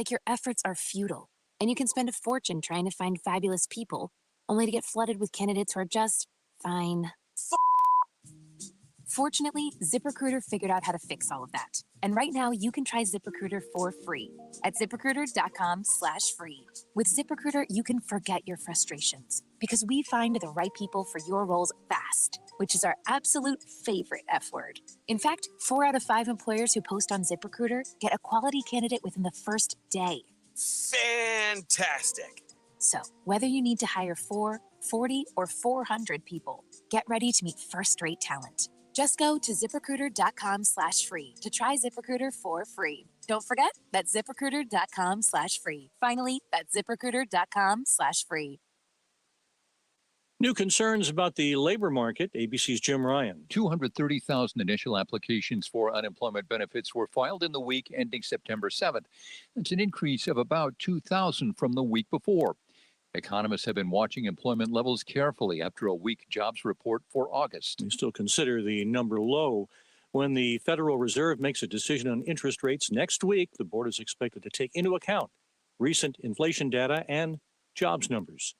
like your efforts are futile, and you can spend a fortune trying to find fabulous people, only to get flooded with candidates who are just fine. Fortunately, ZipRecruiter figured out how to fix all of that. And right now, you can try ZipRecruiter for free at ZipRecruiter.com/free. With ZipRecruiter, you can forget your frustrations because we find the right people for your roles fast, which is our absolute favorite F word. In fact, 4 out of 5 employers who post on ZipRecruiter get a quality candidate within the first day. Fantastic. So, whether you need to hire 4, 40, or 400 people, get ready to meet first-rate talent. Just go to ZipRecruiter.com/free to try ZipRecruiter for free. Don't forget, that's ZipRecruiter.com/free. Finally, that's ZipRecruiter.com/free. New concerns about the labor market. ABC's Jim Ryan. 230,000 initial applications for unemployment benefits were filed in the week ending September 7th. That's an increase of about 2,000 from the week before. Economists have been watching employment levels carefully after a weak jobs report for August. We still consider the number low. When the Federal Reserve makes a decision on interest rates next week, the board is expected to take into account recent inflation data and jobs numbers.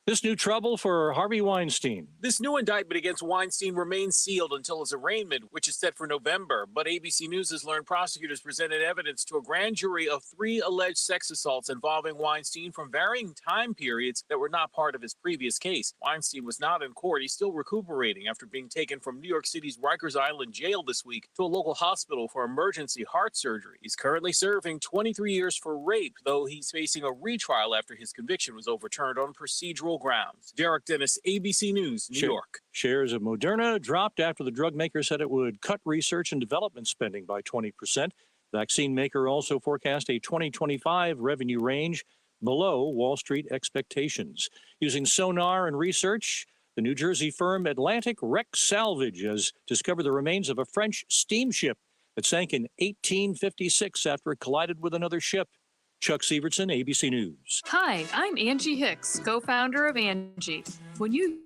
This new trouble for Harvey Weinstein. This new indictment against Weinstein remains sealed until his arraignment, which is set for November. But ABC News has learned prosecutors presented evidence to a grand jury of 3 alleged sex assaults involving Weinstein from varying time periods that were not part of his previous case. Weinstein was not in court. He's still recuperating after being taken from New York City's Rikers Island jail this week to a local hospital for emergency heart surgery. He's currently serving 23 years for rape, though he's facing a retrial after his conviction was overturned on procedural grounds. Derek Dennis, ABC News, New York. Shares of Moderna dropped after the drug maker said it would cut research and development spending by 20%. Vaccine maker also forecast a 2025 revenue range below Wall Street expectations. Using sonar and research, the New Jersey firm Atlantic Wreck Salvage has discovered the remains of a French steamship that sank in 1856 after it collided with another ship. Chuck Sievertson, ABC News. Hi, I'm Angie Hicks, co-founder of Angie. When you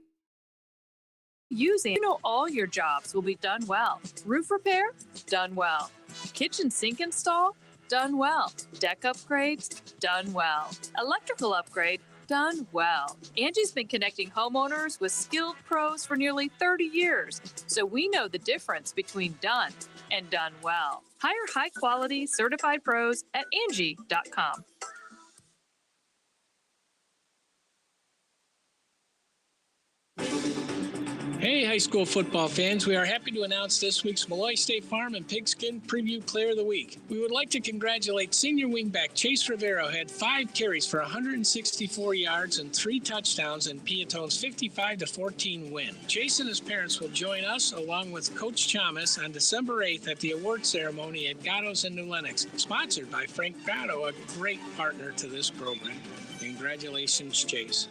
use Angie, you know all your jobs will be done well. Roof repair? Done well. Kitchen sink install? Done well. Deck upgrades? Done well. Electrical upgrade? Done well. Angie's been connecting homeowners with skilled pros for nearly 30 years, so we know the difference between done and done well. Hire high-quality, certified pros at Angie.com. Hey, high school football fans. We are happy to announce this week's Malloy State Farm and Pigskin Preview Player of the Week. We would like to congratulate senior wingback Chase Rivero, who had 5 carries for 164 yards and 3 touchdowns in Piatone's 55-14 win. Chase and his parents will join us, along with Coach Chamas, on December 8th at the award ceremony at Gatto's in New Lenox, sponsored by Frank Gatto, a great partner to this program. Congratulations, Chase.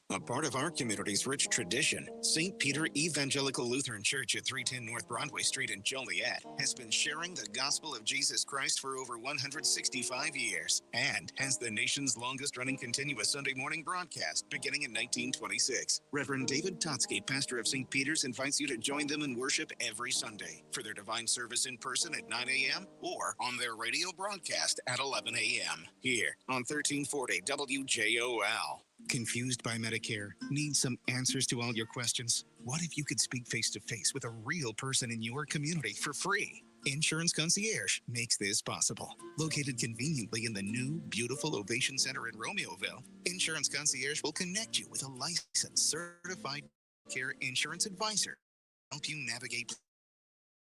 A part of our community's rich tradition, St. Peter Evangelical Lutheran Church at 310 North Broadway Street in Joliet has been sharing the gospel of Jesus Christ for over 165 years and has the nation's longest-running continuous Sunday morning broadcast beginning in 1926. Reverend David Totsky, pastor of St. Peter's, invites you to join them in worship every Sunday for their divine service in person at 9 a.m. or on their radio broadcast at 11 a.m. here on 1340 WJOL. Confused by Medicare? Need some answers to all your questions? What if you could speak face-to-face with a real person in your community for free? Insurance Concierge makes this possible. Located conveniently in the new, beautiful Ovation Center in Romeoville, Insurance Concierge will connect you with a licensed, certified care insurance advisor, help you navigate,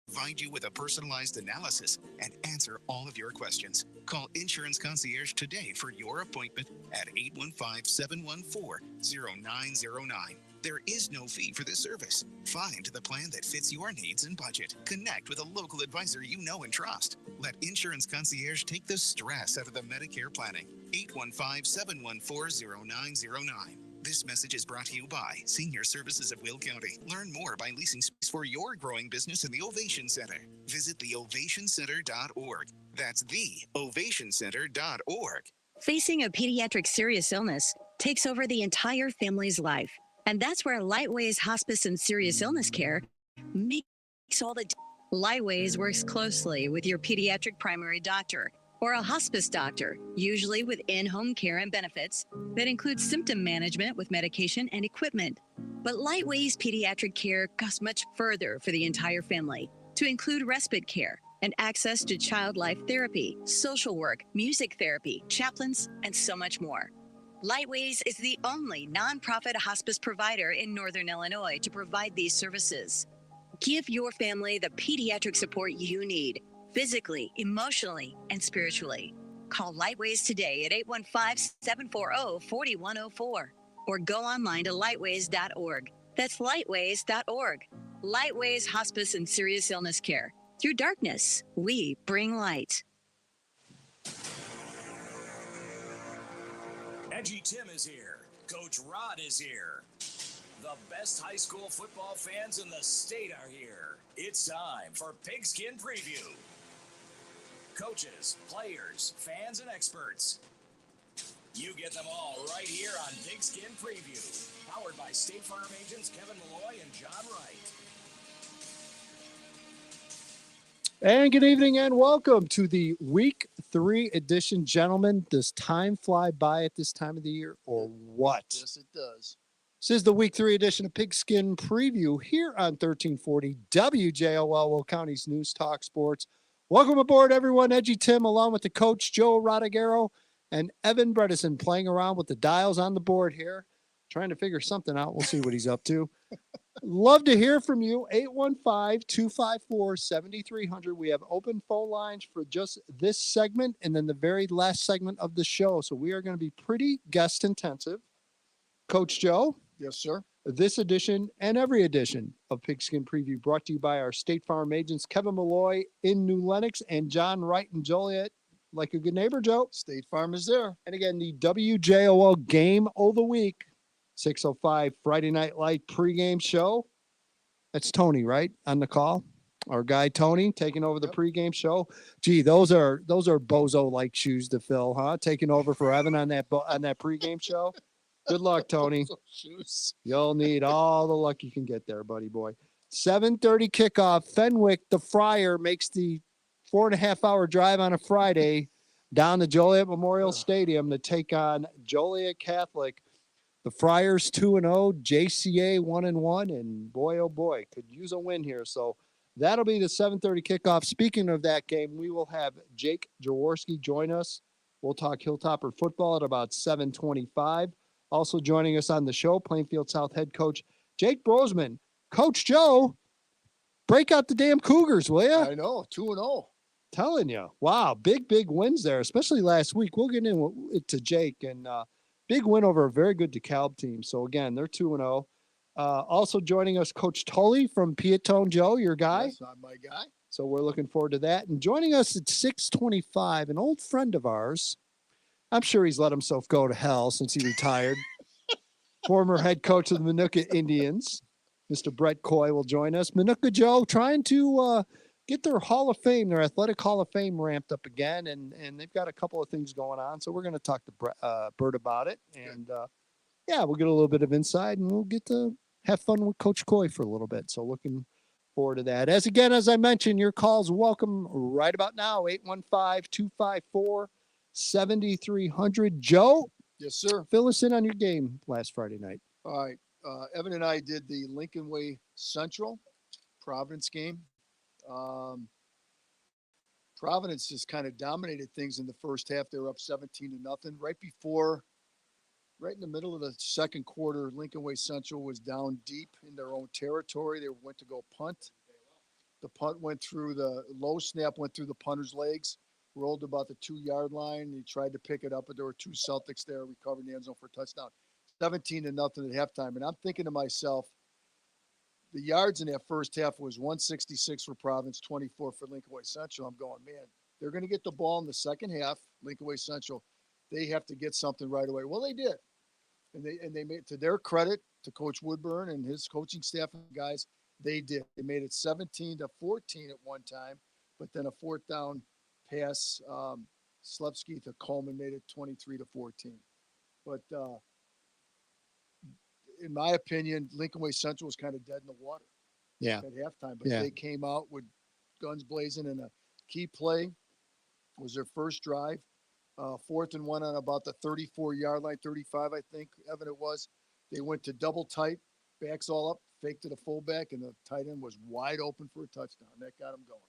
provide you with a personalized analysis, and answer all of your questions. Call Insurance Concierge today for your appointment at 815-714-0909. There is no fee for this service. Find the plan that fits your needs and budget. Connect with a local advisor you know and trust. Let Insurance Concierge take the stress out of the Medicare planning. 815-714-0909. This message is brought to you by Senior Services of Will County. Learn more by leasing space for your growing business in the Ovation Center. Visit theovationcenter.org. That's theovationcenter.org. Facing a pediatric serious illness takes over the entire family's life. And that's where Lightway's Hospice and Serious Illness Care makes all the Lightways works closely with your pediatric primary doctor or a hospice doctor, usually with in-home care and benefits that includes symptom management with medication and equipment. But Lightways pediatric care goes much further for the entire family to include respite care and access to child life therapy, social work, music therapy, chaplains, and so much more. Lightways is the only nonprofit hospice provider in Northern Illinois to provide these services. Give your family the pediatric support you need, physically, emotionally, and spiritually. Call Lightways today at 815-740-4104 or go online to lightways.org. That's lightways.org. Lightways Hospice and Serious Illness Care. Through darkness, we bring light. EDGYTIM is here. Coach Rod is here. The best high school football fans in the state are here. It's time for Pigskin Preview. Coaches, players, fans, and experts. You get them all right here on Pigskin Preview. Powered by State Farm agents Kevin Malloy and John Wright. And good evening and welcome to the Week 3 edition. Gentlemen, does time fly by at this time of the year or what? Yes, it does. This is the Week 3 edition of Pigskin Preview here on 1340 WJOL, Will County's News Talk Sports. Welcome aboard, everyone. EDGYTIM along with the coach, Joe Rodagero, and Evan Bredesen playing around with the dials on the board here, trying to figure something out. We'll see what he's up to. Love to hear from you. 815-254-7300. We have open phone lines for just this segment and then the very last segment of the show. So we are going to be pretty guest intensive. Coach Joe. Yes, sir. This edition and every edition of Pigskin Preview brought to you by our State Farm agents, Kevin Malloy in New Lenox and John Wright in Joliet. Like a good neighbor, Joe. State Farm is there. And again, the WJOL Game of the Week, 6:05 Friday Night Light pregame show. That's Tony, right, on the call? Our guy Tony taking over the pregame show. Gee, those are bozo-like shoes to fill, huh? Taking over for Evan on that pregame show. Good luck, Tony. Shoes. You'll need all the luck you can get there, buddy boy. 7:30 kickoff. Fenwick, the Friar, makes the 4.5-hour drive on a Friday down to Joliet Memorial Stadium to take on Joliet Catholic. The Friars 2-0, JCA 1-1, and boy, oh boy, could use a win here. So that'll be the 7:30 kickoff. Speaking of that game, we will have Jake Jaworski join us. We'll talk Hilltopper football at about 7:25. Also joining us on the show, Plainfield South head coach Jake Broseman. Coach Joe, break out the damn Cougars, will you? I know, 2-0. Telling you. Wow, big wins there, especially last week. We'll get into Jake, and big win over a very good DeKalb team. So, again, they're 2-0. Also joining us, Coach Tully from Piatone. Joe, your guy. That's not my guy. So we're looking forward to that. And joining us at 6:25, an old friend of ours. I'm sure he's let himself go to hell since he retired. Former head coach of the Minooka Indians, Mr. Brett Coy, will join us. Minooka Joe trying to get their Hall of Fame, their athletic Hall of Fame ramped up again, and they've got a couple of things going on. So we're going to talk to Bert about it. And, we'll get a little bit of insight, and we'll get to have fun with Coach Coy for a little bit. So looking forward to that. As I mentioned, your calls welcome right about now, 815-254-7300. Joe? Yes, sir. Fill us in on your game last Friday night. All right. Evan and I did the Lincoln Way Central Providence game. Providence just kind of dominated things in the first half. They were up 17-0. Right in the middle of the second quarter, Lincoln Way Central was down deep in their own territory. They went to go punt. The punt went through the low snap, went through the punter's legs, rolled about the 2-yard line. He tried to pick it up, but there were two Celtics there, recovered in the end zone for a touchdown. 17-0 at halftime. And I'm thinking to myself, the yards in that first half was 166 for Providence, 24 for Lincoln Way Central. I'm going, man, they're going to get the ball in the second half, Lincoln Way Central. They have to get something right away. Well, they did. And they made, to their credit, to Coach Woodburn and his coaching staff and guys, they did. They made it 17-14 at one time, but then a fourth down pass, Slepsky to Coleman made it 23-14. But in my opinion, Lincoln Way Central was kind of dead in the water at halftime. But they came out with guns blazing, and a key play was their first drive. 4th and 1 on about the 34-yard line, 35, I think, Evan, it was. They went to double tight, backs all up, faked to the fullback, and the tight end was wide open for a touchdown. That got him going.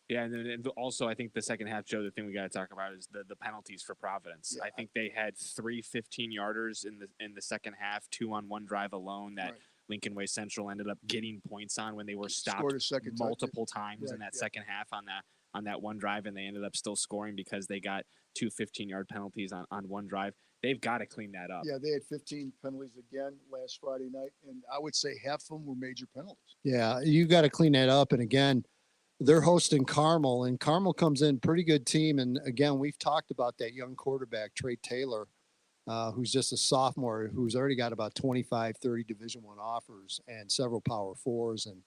Yeah, and then also I think the second half, Joe, the thing we got to talk about is the penalties for Providence. Yeah. I think they had 3 15-yarders in the second half, 2 on one drive alone that Lincoln Way Central ended up getting points on when they were stopped multiple times in that second half on that one drive, and they ended up still scoring because they got 2 15-yard penalties on one drive. They've got to clean that up. Yeah, they had 15 penalties again last Friday night, and I would say half of them were major penalties. Yeah, you got to clean that up. And again, they're hosting Carmel, and Carmel comes in pretty good team. And again, we've talked about that young quarterback, Trey Taylor, who's just a sophomore, who's already got about 25, 30 Division I offers and several Power Fours. And,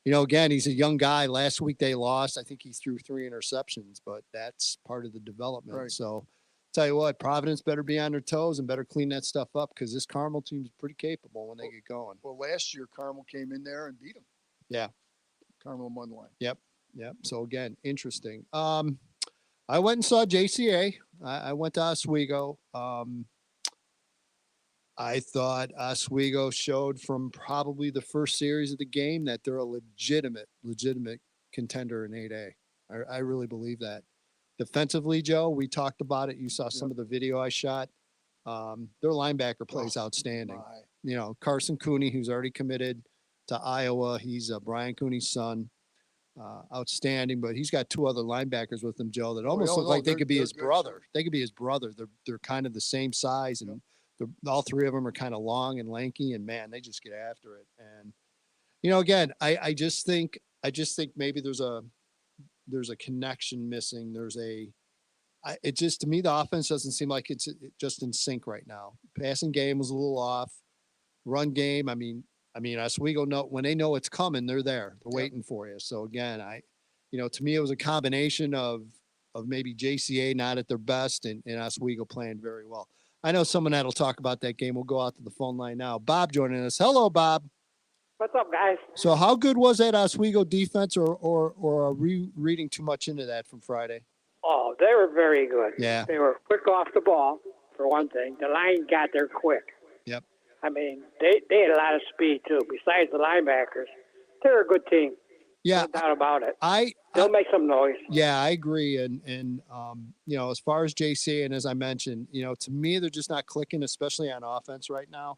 you know, again, he's a young guy. Last week they lost. I think he threw 3 interceptions, but that's part of the development. Right. So tell you what, Providence better be on their toes and better clean that stuff up, because this Carmel team is pretty capable when they get going. Well, last year, Carmel came in there and beat them. Yeah. Carmel won the line. Yep. So again, interesting. I went and saw JCA. I went to Oswego. I thought Oswego showed from probably the first series of the game that they're a legitimate contender in 8A. I really believe that. Defensively, Joe, we talked about it. You saw some of the video I shot. Their linebacker plays outstanding. You know, Carson Cooney, who's already committed to Iowa. He's Brian Cooney's son. Outstanding, but he's got 2 other linebackers with him, Joe, that almost look like they could be his brother. They could be his brother. They're kind of the same size, and all 3 of them are kind of long and lanky, and man, they just get after it. And you know, again, I just think maybe there's a connection missing. It just, to me, the offense doesn't seem like it's just in sync right now. Passing game was a little off. Run game, I mean, Oswego when they know it's coming, they're there. They're waiting for you. So again, to me, it was a combination of maybe JCA not at their best and Oswego playing very well. I know someone that'll talk about that game. We'll go out to the phone line now. Bob joining us. Hello, Bob. What's up, guys? So how good was that Oswego defense, or are we reading too much into that from Friday? Oh, they were very good. Yeah. They were quick off the ball, for one thing. The line got there quick. Yep. I mean, they had a lot of speed, too. Besides the linebackers, they're a good team. Yeah. No doubt about it. They'll make some noise. Yeah, I agree. And as far as JC, and as I mentioned, to me, they're just not clicking, especially on offense right now.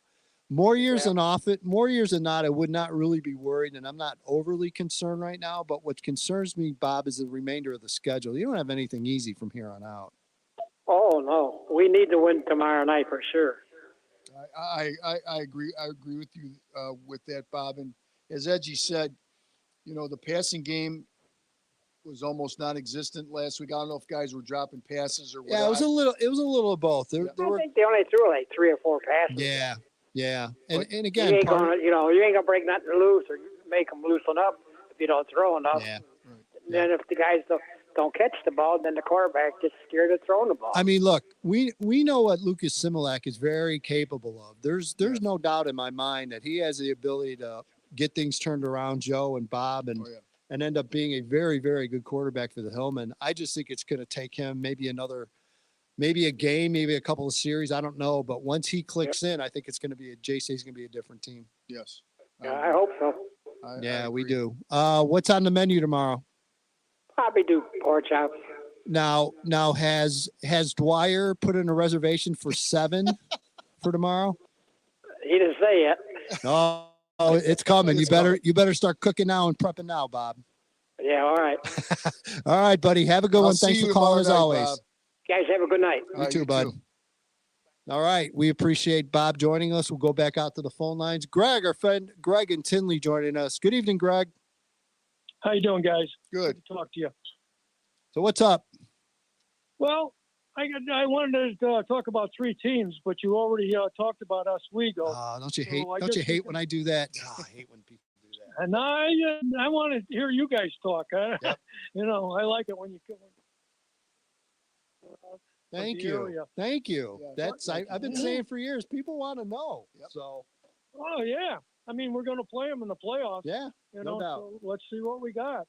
More years than not, I would not really be worried, and I'm not overly concerned right now. But what concerns me, Bob, is the remainder of the schedule. You don't have anything easy from here on out. Oh, no. We need to win tomorrow night for sure. I agree. I agree with you with that, Bob. And as Edgy said, the passing game was almost non-existent last week. I don't know if guys were dropping passes or whatever. Yeah, it was a little of both. I think they only threw like 3 or 4 passes. Yeah. And again, you ain't gonna break nothing loose or make them loosen up if you don't throw enough. Yeah. Then if the guys don't catch the ball, then the quarterback gets scared of throwing the ball. I mean, look, we know what Lucas Similak is very capable of. There's no doubt in my mind that he has the ability to get things turned around, Joe and Bob, and end up being a very, very good quarterback for the Hillmen. I just think it's going to take him maybe a game, maybe a couple of series. I don't know. But once he clicks in, I think it's going to be JC's going to be a different team. Yes. I hope so. I we do. What's on the menu tomorrow? Probably do pork chops. Now has Dwyer put in a reservation for 7 for tomorrow? He didn't say yet. Oh, it's coming. You better start cooking now and prepping now, Bob. Yeah, all right. All right, buddy. Have a good one. Thanks for calling as always. Bob. Guys, have a good night. You too, bud. All right. We appreciate Bob joining us. We'll go back out to the phone lines. Greg, our friend Greg in Tinley joining us. Good evening, Greg. How you doing, guys? Good. to talk to you. So what's up? Well, I wanted to talk about 3 teams, but you already talked about Oswego. Don't you hate when I do that? I hate when people do that. And I want to hear you guys talk. Yep. I like it when you come. Thank you. Thank you. Yeah, I've been saying for years, people want to know. Yep. So. Oh yeah. I mean, we're going to play them in the playoffs. Yeah. No doubt. So let's see what we got.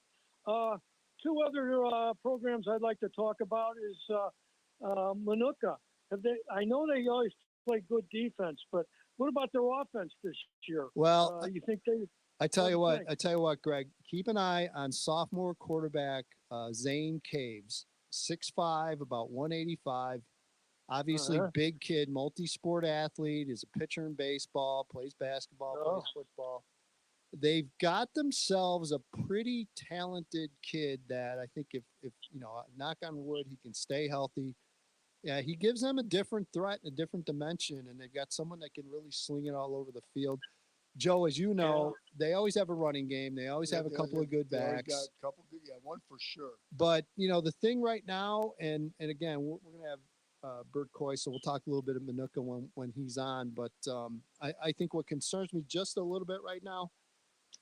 Two other programs I'd like to talk about is Minooka. I know they always play good defense, but what about their offense this year? Well, you think they? I tell you what, Greg, keep an eye on sophomore quarterback Zane Caves, 6'5", about 185. Obviously, big kid, multi-sport athlete, is a pitcher in baseball, plays basketball, plays football. They've got themselves a pretty talented kid that I think if knock on wood, he can stay healthy. Yeah, he gives them a different threat and a different dimension, and they've got someone that can really sling it all over the field. Joe, as you know, they always have a running game. They always have a couple of good backs. Got a couple good, one for sure. But the thing right now, and again, we're going to have Bert Coy, so we'll talk a little bit of Minooka when he's on. But I think what concerns me just a little bit right now,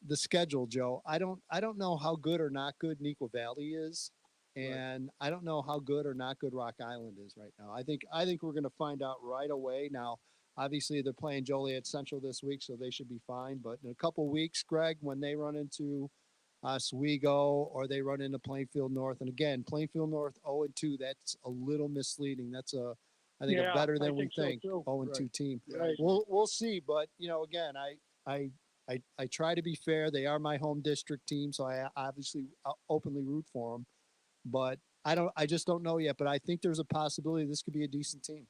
the schedule, Joe. I don't know how good or not good Neuqua Valley is, and I don't know how good or not good Rock Island is right now. I think we're going to find out right away. Now, obviously, they're playing Joliet Central this week, so they should be fine. But in a couple weeks, Greg, when they run into Oswego or they run into Plainfield North, and again, Plainfield North 0-2, that's a little misleading. That's a better than we think 0-2 team. Right. We'll see. But again, I try to be fair. They are my home district team, so I obviously openly root for them. But I just don't know yet. But I think there's a possibility this could be a decent team.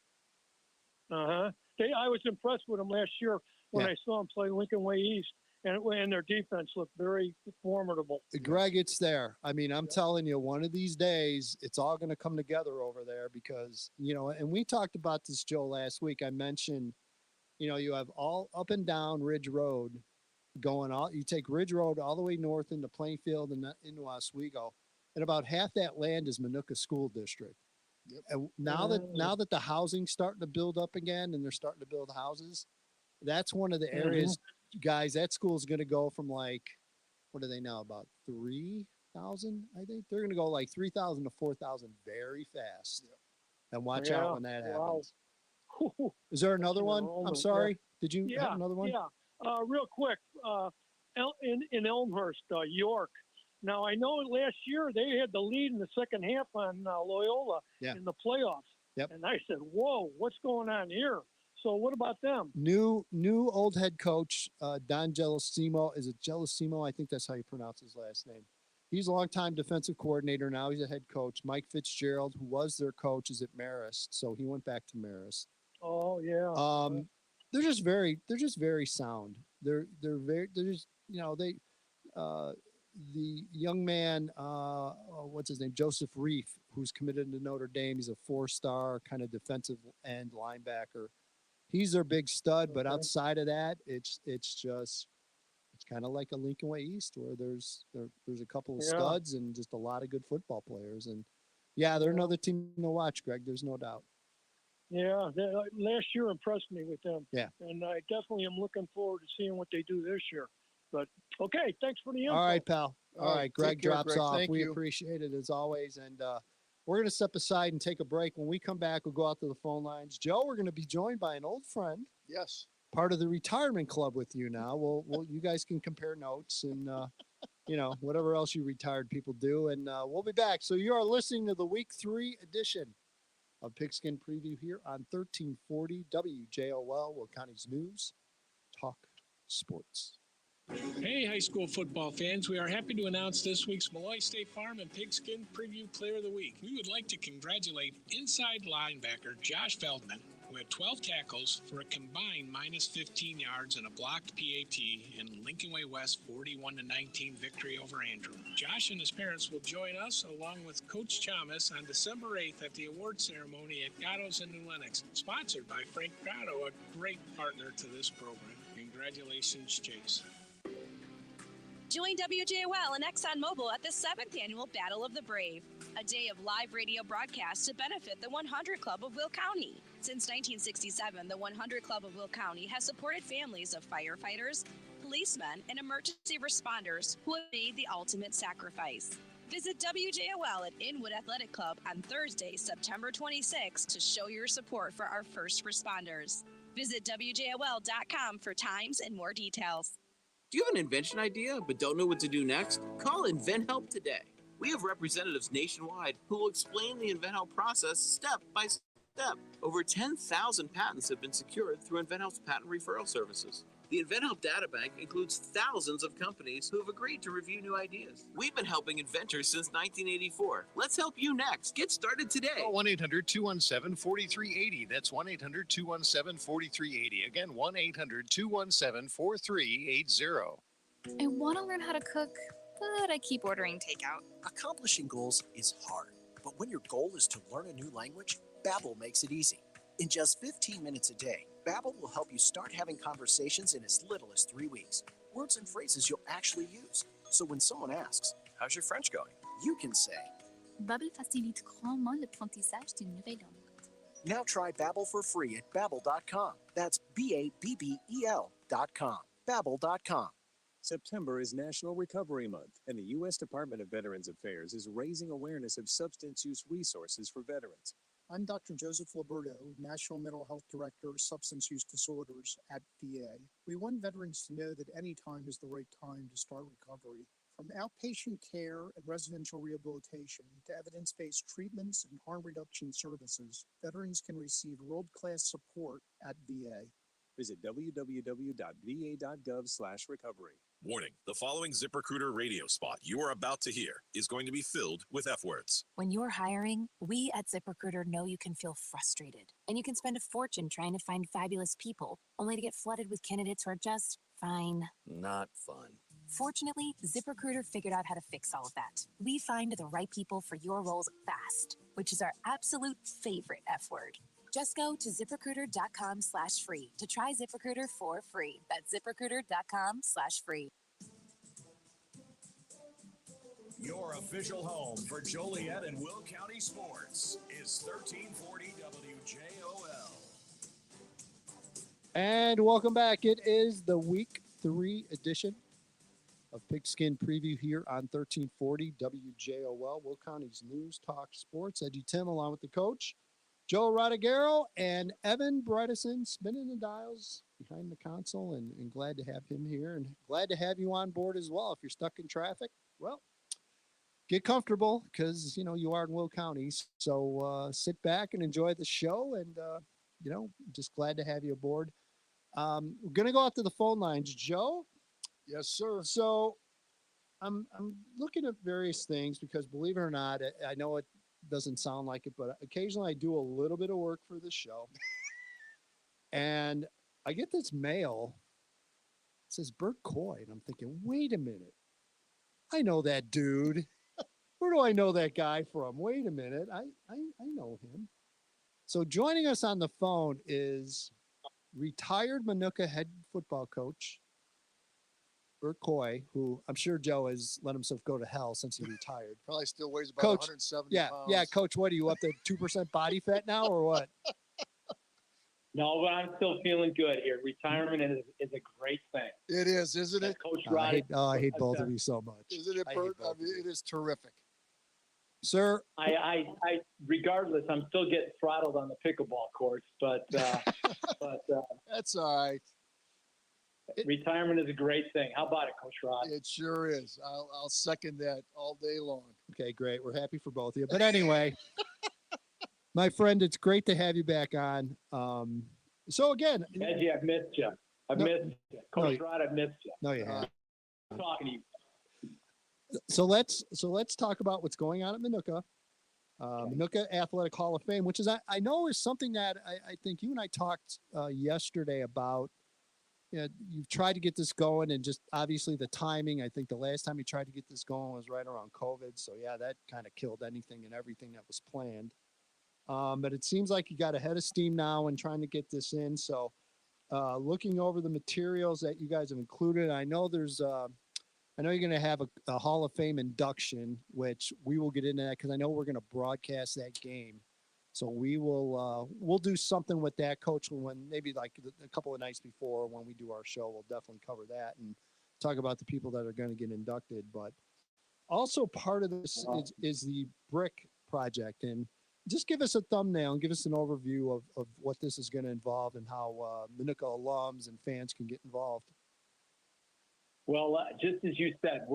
I was impressed with them last year when I saw them play Lincoln Way East, and their defense looked very formidable. Greg, it's there. I mean, I'm telling you, one of these days, it's all going to come together over there because, and we talked about this, Joe, last week. I mentioned, you have all up and down Ridge Road going all, you take Ridge Road all the way north into Plainfield and into Oswego, and about half that land is Minooka School District. Yep. And now that the housing's starting to build up again and they're starting to build houses, that's one of the areas, guys, that school is going to go from what are they now, about 3,000, I think? They're going to go 3,000 to 4,000 very fast. Yep. And watch out when that happens. Is there another one? I'm sorry. Did you have another one? Yeah. Real quick, in Elmhurst, York. Now, I know last year they had the lead in the second half on Loyola in the playoffs. Yep. And I said, whoa, what's going on here? So what about them? New old head coach, Don Gelosimo. Is it Gelosimo? I think that's how you pronounce his last name. He's a longtime defensive coordinator. Now he's a head coach. Mike Fitzgerald, who was their coach, is at Marist. So he went back to Marist. Oh, yeah. They're just very sound. They're just, the young man, what's his name? Joseph Reif, who's committed to Notre Dame. He's a 4-star kind of defensive end linebacker. He's their big stud, but outside of that, it's kind of like a Lincoln Way East where there's a couple of studs and just a lot of good football players. And they're another team to watch, Greg. There's no doubt. Yeah, last year impressed me with them. Yeah. And I definitely am looking forward to seeing what they do this year. But, okay, thanks for the info. All right, pal. All right, Greg drops Greg. off. Thank We you. appreciate it as always. And we're going to step aside and take a break. When we come back, we'll go out to the phone lines. Joe, we're going to be joined by an old friend. Yes. Part of the retirement club with you now. You guys can compare notes and, whatever else you retired people do. And we'll be back. So you are listening to the Week 3 edition of Pigskin Preview here on 1340 WJOL, Will County's News, Talk Sports. Hey, high school football fans. We are happy to announce this week's Malloy State Farm and Pigskin Preview Player of the Week. We would like to congratulate inside linebacker Josh Feldman, who had 12 tackles for a combined minus 15 yards and a blocked PAT in Lincoln Way West 41-19 victory over Andrew. Josh and his parents will join us along with Coach Chalmers on December 8th at the award ceremony at Gatto's in New Lenox, sponsored by Frank Gatto, a great partner to this program. Congratulations, Chase. Join WJOL and ExxonMobil at the 7th Annual Battle of the Brave, a day of live radio broadcasts to benefit the 100 Club of Will County. Since 1967, the 100 Club of Will County has supported families of firefighters, policemen, and emergency responders who have made the ultimate sacrifice. Visit WJOL at Inwood Athletic Club on Thursday, September 26 to show your support for our first responders. Visit WJOL.com for times and more details. Do you have an invention idea but don't know what to do next? Call Invent Help today. We have representatives nationwide who will explain the Invent Help process step by step. Over 10,000 patents have been secured through Invent Help's patent referral services. The Invent Help data bank includes thousands of companies who have agreed to review new ideas. We've been helping inventors since 1984. Let's help you next. Get started today. Call 1-800-217-4380. That's 1-800-217-4380. Again, 1-800-217-4380. I want to learn how to cook, but I keep ordering takeout. Accomplishing goals is hard, but when your goal is to learn a new language, Babbel makes it easy. In just 15 minutes a day, Babbel will help you start having conversations in as little as 3 weeks. Words and phrases you'll actually use. So when someone asks, "How's your French going?" you can say, Babbel facilite grandement l'apprentissage d'une nouvelle langue. Now try Babbel for free at Babbel.com. That's Babbel.com. Babbel.com. September is National Recovery Month, and the U.S. Department of Veterans Affairs is raising awareness of substance use resources for veterans. I'm Dr. Joseph Liberto, National Mental Health Director of Substance Use Disorders at VA. We want veterans to know that any time is the right time to start recovery. From outpatient care and residential rehabilitation to evidence-based treatments and harm reduction services, veterans can receive world-class support at VA. Visit www.va.gov/recovery. Warning, the following ZipRecruiter radio spot you are about to hear is going to be filled with F words. When you're hiring, we at ZipRecruiter know you can feel frustrated, and you can spend a fortune trying to find fabulous people, only to get flooded with candidates who are just fine. Not fun. Fortunately, ZipRecruiter figured out how to fix all of that. We find the right people for your roles fast, which is our absolute favorite F word. Just go to ZipRecruiter.com/free to try ZipRecruiter for free. That's ZipRecruiter.com/free. Your official home for Joliet and Will County sports is 1340 WJOL. And welcome back. It is the Week 3 edition of Pigskin Preview here on 1340 WJOL, Will County's News Talk Sports. EDGYTIM along with the coach, Joe Rodriguero, and Evan Bredesen spinning the dials behind the console, and glad to have him here, and glad to have you on board as well. If you're stuck in traffic, well, get comfortable because, you are in Will County. So sit back and enjoy the show, and, just glad to have you aboard. We're going to go out to the phone lines. Joe? Yes, sir. So I'm looking at various things because, believe it or not, I know it doesn't sound like it, but occasionally I do a little bit of work for the show. And I get this mail. It says Bert Coy. And I'm thinking, wait a minute. I know that dude. Where do I know that guy from? Wait a minute. I know him. So joining us on the phone is retired Minooka head football coach, Bert Coy, who I'm sure Joe has let himself go to hell since he retired. Probably still weighs about Coach, 170 pounds. Yeah, Coach, what are you, up to 2% body fat now or what? No, but I'm still feeling good here. Retirement is a great thing. It is, isn't it? Coach I hate both of you so much. Isn't it, Bert? I mean, it is terrific. Sir? I regardless, I'm still getting throttled on the pickleball courts, but that's all right. Retirement is a great thing. How about it, Coach Rod? It sure is. I'll second that all day long. Okay, great. We're happy for both of you. But anyway, my friend, it's great to have you back on. So again, Angie, I've missed you. I've missed you. Coach Rod, I've missed you. No, you haven't. I'm talking to you. So let's talk about what's going on at Minooka. Minooka Athletic Hall of Fame, which is I know is something that I think you and I talked yesterday about. You've tried to get this going, and just obviously the timing. I think the last time you tried to get this going was right around COVID. So yeah, that kind of killed anything and everything that was planned. But it seems like you got a head of steam now and trying to get this in. So looking over the materials that you guys have included, I know you're going to have a Hall of Fame induction, which we will get into that because I know we're going to broadcast that game. So we'll do something with that, Coach, when maybe like a couple of nights before when we do our show, we'll definitely cover that and talk about the people that are going to get inducted. But also part of this is the brick project. And just give us a thumbnail and give us an overview of what this is going to involve and how Minooka alums and fans can get involved. Well, just as you said,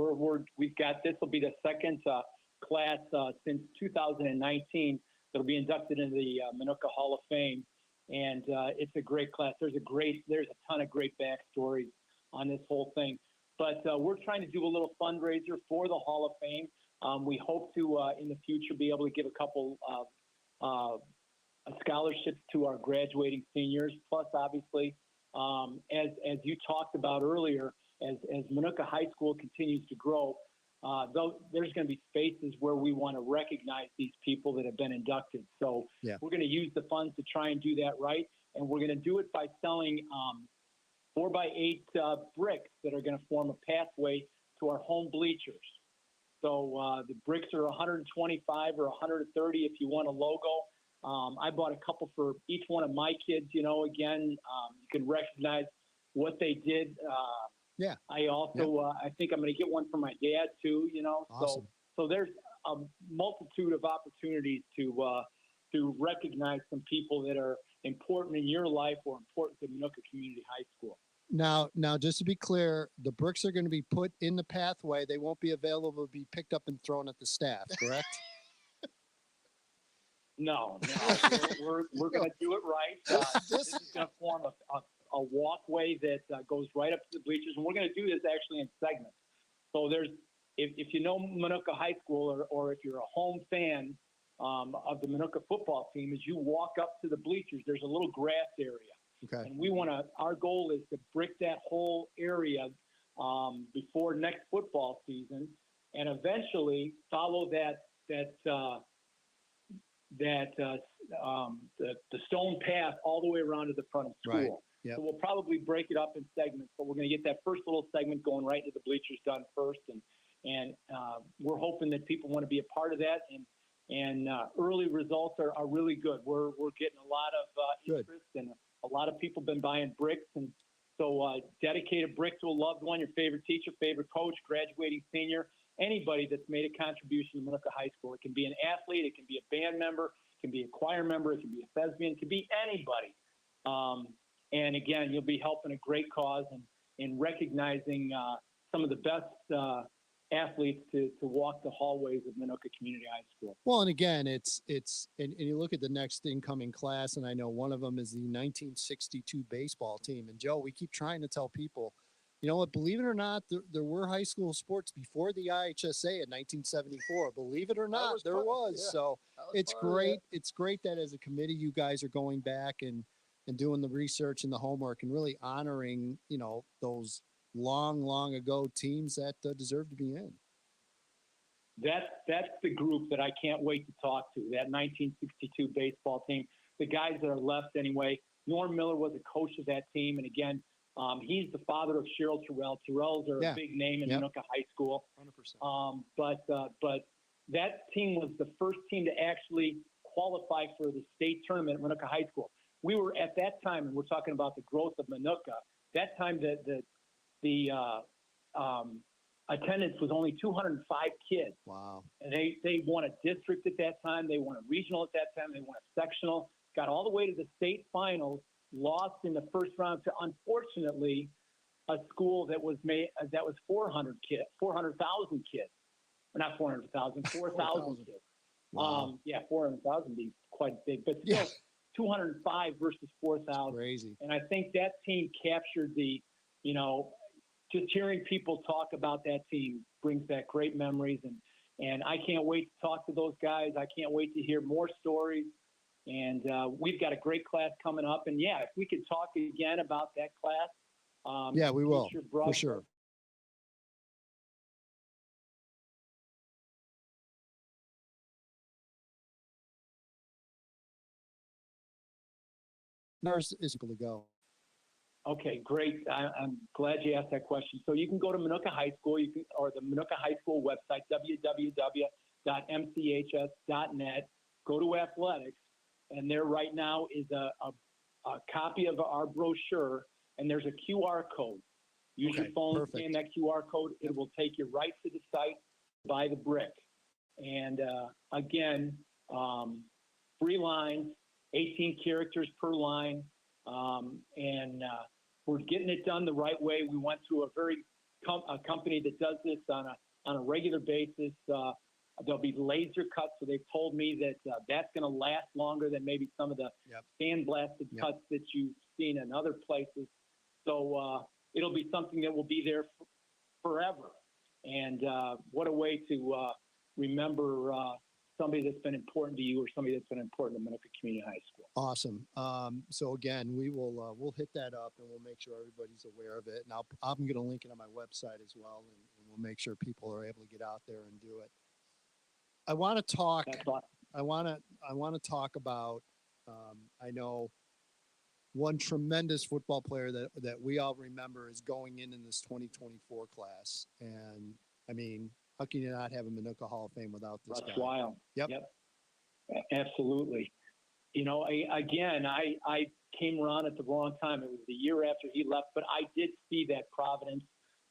we've got this will be the second class since 2019 that'll be inducted into the Minooka Hall of Fame, and it's a great class. There's a ton of great backstories on this whole thing, but we're trying to do a little fundraiser for the Hall of Fame. We hope to in the future be able to give a couple scholarships to our graduating seniors. Plus, obviously, as you talked about earlier, as Minooka High School continues to grow, there's going to be spaces where we want to recognize these people that have been inducted. So we're going to use the funds to try and do that right, and we're going to do it by selling 4x8 bricks that are going to form a pathway to our home bleachers. So the bricks are 125 or 130 if you want a logo. I bought a couple for each one of my kids. Again, you can recognize what they did. I also, I think I'm going to get one for my dad too. Awesome. So there's a multitude of opportunities to recognize some people that are important in your life or important to Minooka Community High School. Now, just to be clear, the bricks are going to be put in the pathway. They won't be available to be picked up and thrown at the staff, correct? No, we're going to do it right. This is going to form a walkway that goes right up to the bleachers, and we're going to do this actually in segments. So if you know Minooka High School, or if you're a home fan of the Minooka football team, as you walk up to the bleachers, there's a little grass area. Okay. And our goal is to brick that whole area before next football season, and eventually follow the stone path all the way around to the front of school. Right. Yep. So we'll probably break it up in segments, but we're going to get that first little segment going right into the bleachers done first, and we're hoping that people want to be a part of that. And early results are really good. We're getting a lot of interest, and a lot of people been buying bricks. And so dedicate a brick to a loved one, your favorite teacher, favorite coach, graduating senior, anybody that's made a contribution to Minooka High School. It can be an athlete, it can be a band member, it can be a choir member, it can be a thespian, it can be anybody. And again, you'll be helping a great cause and recognizing some of the best athletes to walk the hallways of Minooka Community High School. Well, and again, it's and you look at the next incoming class, and I know one of them is the 1962 baseball team. And Joe, we keep trying to tell people, you know what, believe it or not, there were high school sports before the IHSA in 1974. Believe it or not, there was. Yeah. So it's great. It's great that as a committee, you guys are going back and doing the research and the homework and really honoring, those long ago teams that deserve to be in. That's the group that I can't wait to talk to, that 1962 baseball team. The guys that are left anyway. Norm Miller was a coach of that team. And again, he's the father of Cheryl Terrell. Terrells are a big name in Minooka High School. 100%. But that team was the first team to actually qualify for the state tournament at Minooka High School. We were at that time, and we're talking about the growth of Minooka. That time, the attendance was only 205 kids. Wow. And they won a district at that time. They won a regional at that time. They won a sectional. Got all the way to the state finals. Lost in the first round to, unfortunately, a school that was 400,000 kids. Or not 400,000, 4,000 kids. Wow. 400,000 would be quite big, but still 205 versus 4,000. Crazy. And I think that team captured just hearing people talk about that team brings back great memories, and I can't wait to talk to those guys. I can't wait to hear more stories. And we've got a great class coming up. And if we could talk again about that class. We will, for sure. Nurse is able to go. Okay, great. I'm glad you asked that question. So you can go to Minooka High School, or the Minooka High School website, www.mchs.net. Go to athletics, and there right now is a copy of our brochure, and there's a QR code. Use your phone, scan that QR code. It will take you right to the site, buy the brick. And again, free lines, 18 characters per line. And we're getting it done the right way. We went through a very a company that does this on a regular basis. There'll be laser cuts, so they've told me that that's going to last longer than maybe some of the sandblasted cuts that you've seen in other places. So it'll be something that will be there forever. And what a way to remember somebody that's been important to you or somebody that's been important to Minooka Community High School. Awesome. So again, we'll hit that up and we'll make sure everybody's aware of it. And I'm going to link it on my website as well, and we'll make sure people are able to get out there and do it. I want to talk. I want to talk about. I know one tremendous football player that we all remember is going in this 2024 class, and I mean, how can you not have a Minooka Hall of Fame without this guy? Wild. Yep. Absolutely. You know, I came around at the wrong time. It was the year after he left, but I did see that Providence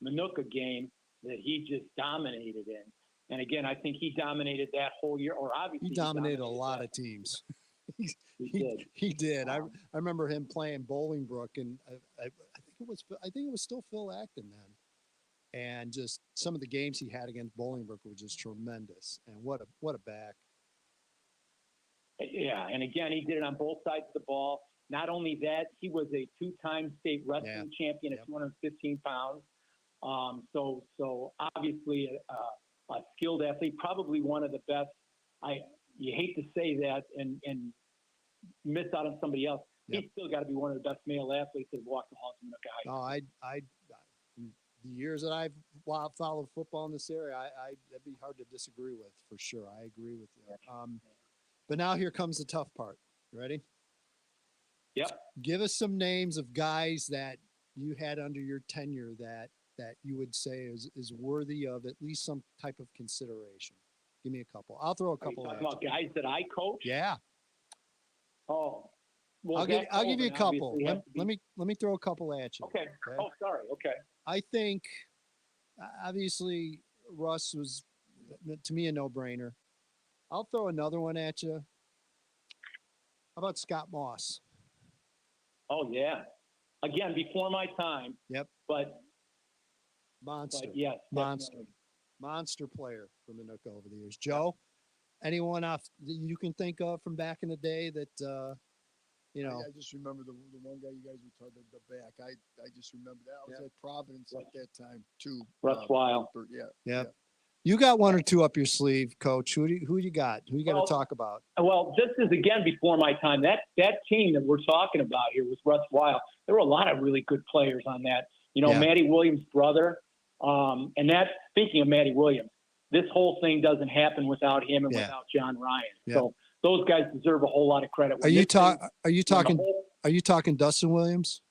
Minooka game that he just dominated in. And again, I think he dominated that whole year, or obviously he dominated a lot of teams. He did. I remember him playing Bolingbrook, and I think it was still Phil Acton then, and just some of the games he had against Bolingbrook were just tremendous. And what a back. Yeah, and again, he did it on both sides of the ball. Not only that, he was a two-time state wrestling champion at 215 pounds. So obviously a skilled athlete, probably one of the best. You hate to say that and miss out on somebody else. He's still got to be one of the best male athletes that walked the halls of Minooka High School. The years that I've followed football in this area, that'd be hard to disagree with for sure. I agree with you. But now here comes the tough part. Ready? Yep. Give us some names of guys that you had under your tenure that you would say is worthy of at least some type of consideration. Give me a couple. I'll throw a couple. Talking about guys that I coach? Yeah. Oh, well, I'll give you a couple. Let me throw a couple at you. Okay. Oh, sorry. Okay. I think obviously Russ was to me a no-brainer. I'll throw another one at you. How about Scott Moss? Oh yeah. Again, before my time. Yep. But monster. But yes. Monster player for Minooka over the years. Joe, anyone off that you can think of from back in the day that you know? I just remember the one guy you guys were talking about, the back. I just remember that. I was at Providence at that time too. Russ Wild. Yeah. You got one or two up your sleeve, Coach. Who you got? Who you got to talk about? Well, this is again before my time. That team that we're talking about here was Russ Wild. There were a lot of really good players on that. You know, Matty Williams' brother. And that, speaking of Matty Williams, this whole thing doesn't happen without him and without John Ryan. Yeah. So those guys deserve a whole lot of credit. Are you talking Dustin Williams?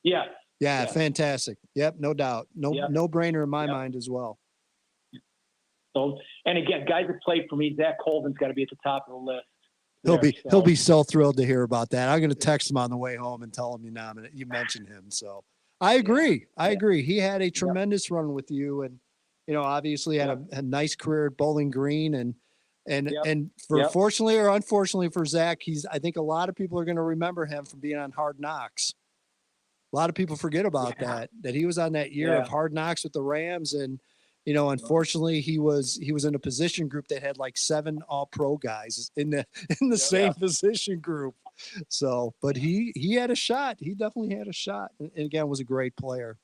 Yeah. Yeah, fantastic. Yep, no doubt. No brainer in my mind as well. So, and again, guys that played for me, Zach Colvin's got to be at the top of the list. He'll be so thrilled to hear about that. I'm going to text him on the way home and tell him you mentioned him. So I agree. He had a tremendous run with you, and you know, obviously had a nice career at Bowling Green, and fortunately or unfortunately for Zach, I think a lot of people are going to remember him from being on Hard Knocks. A lot of people forget about that he was on that year of Hard Knocks with the Rams, and you know, unfortunately, he was in a position group that had like 7 All-Pro guys in the same position group. So, but he had a shot. He definitely had a shot, and again, was a great player.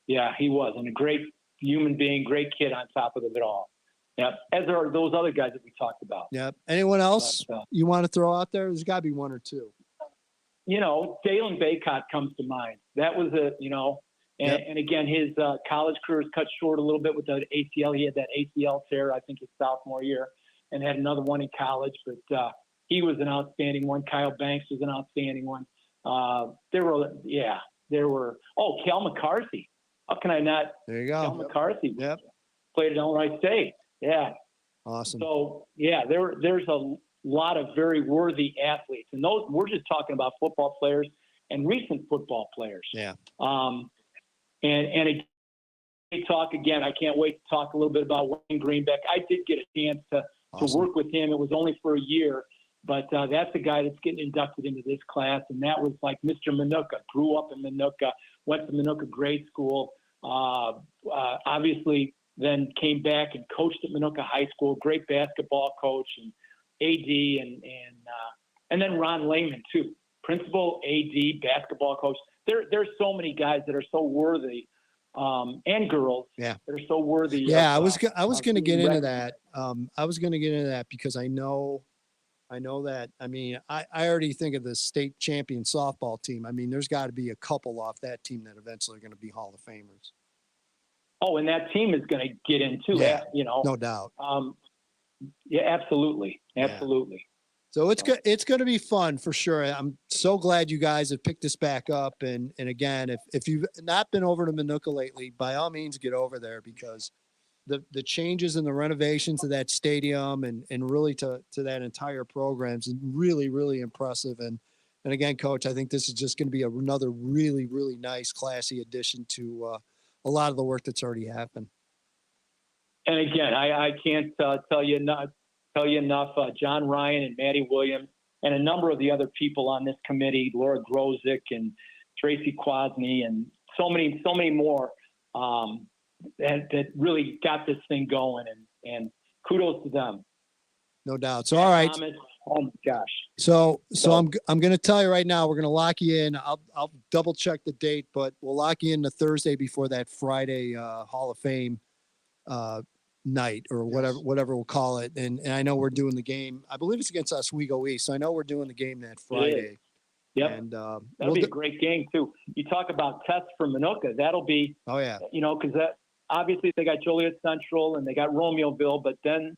Yeah, he was, and a great human being, great kid on top of it all. Yeah, as are those other guys that we talked about. Yep. Anyone else you want to throw out there? There's got to be one or two. You know, Dalen Baycott comes to mind. That was and again, his college career was cut short a little bit with the ACL. He had that ACL tear, I think, his sophomore year, and had another one in college. But he was an outstanding one. Kyle Banks was an outstanding one. There were. Oh, Cal McCarthy. How can I not? There you go. Cal McCarthy. Yep. Played at Illinois State. Yeah. Awesome. So there's a lot of very worthy athletes, and those we're just talking about football players and recent football players. Yeah. And talk again. I can't wait to talk a little bit about Wayne Greenbeck. I did get a chance to work with him. It was only for a year, but that's the guy that's getting inducted into this class. And that was like Mr. Minooka. Grew up in Minooka, went to Minooka grade school. Obviously, then came back and coached at Minooka High School. Great basketball coach and AD, and then Ron Lehman too, principal, AD, basketball coach. There's so many guys that are so worthy, and girls that are so worthy. Yeah, I was going to get into that. I was going to get into that because I know that. I mean, I already think of the state champion softball team. I mean, there's got to be a couple off that team that eventually are going to be Hall of Famers. Oh, and that team is going to get in too. Yeah, you know, no doubt. Yeah, absolutely. Yeah. So it's going to be fun for sure. I'm so glad you guys have picked this back up. And again, if you've not been over to Minooka lately, by all means get over there, because the changes and the renovations of that stadium and really to that entire program is really, really impressive. And again, Coach, I think this is just going to be another really, really nice, classy addition to a lot of the work that's already happened. And again, I can't tell you enough. John Ryan and Maddie Williams and a number of the other people on this committee, Laura Grozick and Tracy Kwasny and so many more that really got this thing going. And kudos to them. No doubt. So all right. Thomas, oh my gosh. So I'm going to tell you right now, we're going to lock you in. I'll double check the date, but we'll lock you in the Thursday before that Friday Hall of Fame night or whatever we'll call it. And I know we're doing the game. I believe it's against Oswego East. So I know we're doing the game that Friday. Yep. And that'll be a great game too. You talk about tests for Minooka. That'll be, oh yeah, you know, because that obviously they got Joliet Central and they got Romeoville, but then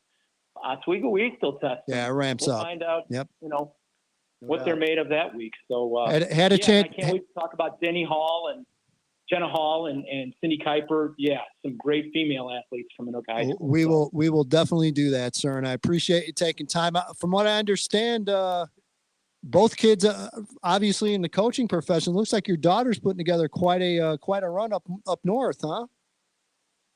Oswego East still test. Yeah, it ramps we'll up. Find out, yep, you know, what they're made of that week. So had a chance. I can't wait to talk about Denny Hall and Jenna Hall and Cindy Kuiper. Yeah, some great female athletes from Minooka High School. We will definitely do that, sir. And I appreciate you taking time out. From what I understand, both kids, obviously in the coaching profession, looks like your daughter's putting together quite a run up north, huh?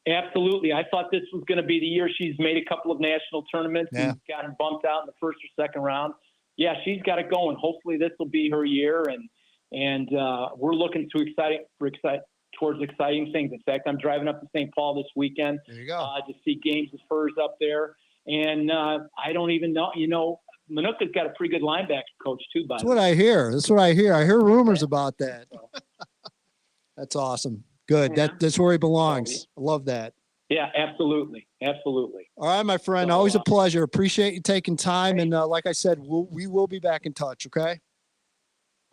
Absolutely. I thought this was going to be the year. She's made a couple of national tournaments and gotten bumped out in the first or second round. Yeah, she's got it going. Hopefully this will be her year. And we're looking towards exciting things. In fact, I'm driving up to St. Paul this weekend to see games of hers up there. And I don't even know, you know, Minooka's got a pretty good linebacker coach too, by the way. That's what I hear. I hear rumors about that. That's awesome. Good. Yeah. That's where he belongs. I love that. Yeah, absolutely. Absolutely. All right, my friend. Always a pleasure. Appreciate you taking time. And like I said, we will be back in touch. Okay.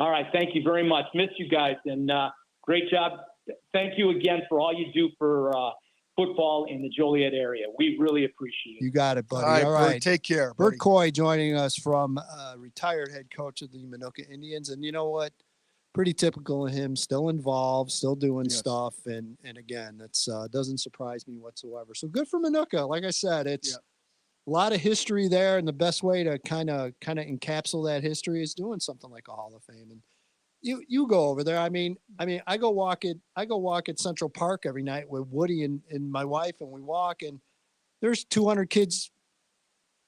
All right. Thank you very much. Miss you guys. And great job. Thank you again for all you do for football in the Joliet area. We really appreciate it. You got it, buddy. All right. Bert, take care. Bert Coy joining us from retired head coach of the Minooka Indians. And you know what? Pretty typical of him, still involved, still doing stuff. And again, that's doesn't surprise me whatsoever. So good for Minooka. Like I said, it's a lot of history there. And the best way to kind of encapsulate that history is doing something like a Hall of Fame. And you go over there. I mean, I go walk at Central Park every night with Woody and my wife, and we walk, and there's 200 kids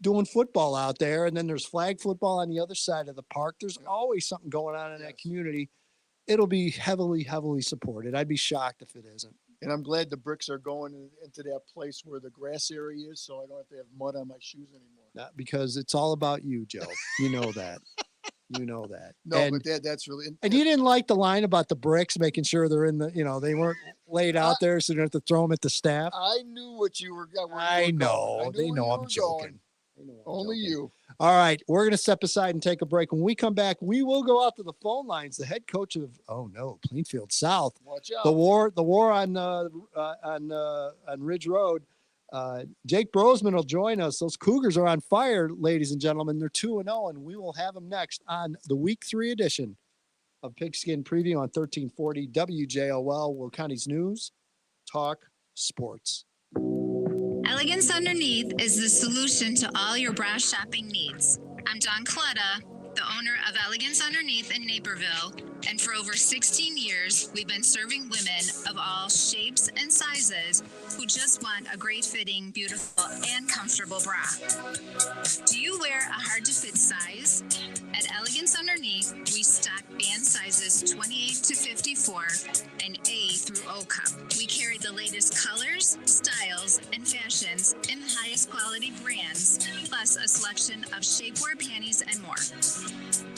doing football out there. And then there's flag football on the other side of the park. There's always something going on in that community. It'll be heavily, heavily supported. I'd be shocked if it isn't. And I'm glad the bricks are going into that place where the grass area is, so I don't have to have mud on my shoes anymore. Not because it's all about you, Joe. You know that. You know that. No, but that's really. And you didn't like the line about the bricks, making sure they're in the, they weren't laid out there, so you don't have to throw them at the staff. I knew what you were. I know. They know I'm joking. Only you. All right, we're going to step aside and take a break. When we come back, we will go out to the phone lines. The head coach of Plainfield South. Watch out. The war on Ridge Road. Jake Broseman will join us. Those Cougars are on fire, ladies and gentlemen. They're 2-0, and we will have them next on the Week 3 edition of Pigskin Preview on 1340 WJOL, Will County's News, Talk Sports. Elegance Underneath is the solution to all your brass shopping needs. I'm Dawn Clutta, the owner of Elegance Underneath in Naperville, And for over 16 years, we've been serving women of all shapes and sizes who just want a great fitting, beautiful, and comfortable bra. Do you wear a hard to fit size? At Elegance Underneath, we stock band sizes 28 to 54 and A through O cup. We carry the latest colors, styles, and fashions in the highest quality brands, plus a selection of shapewear panties and more.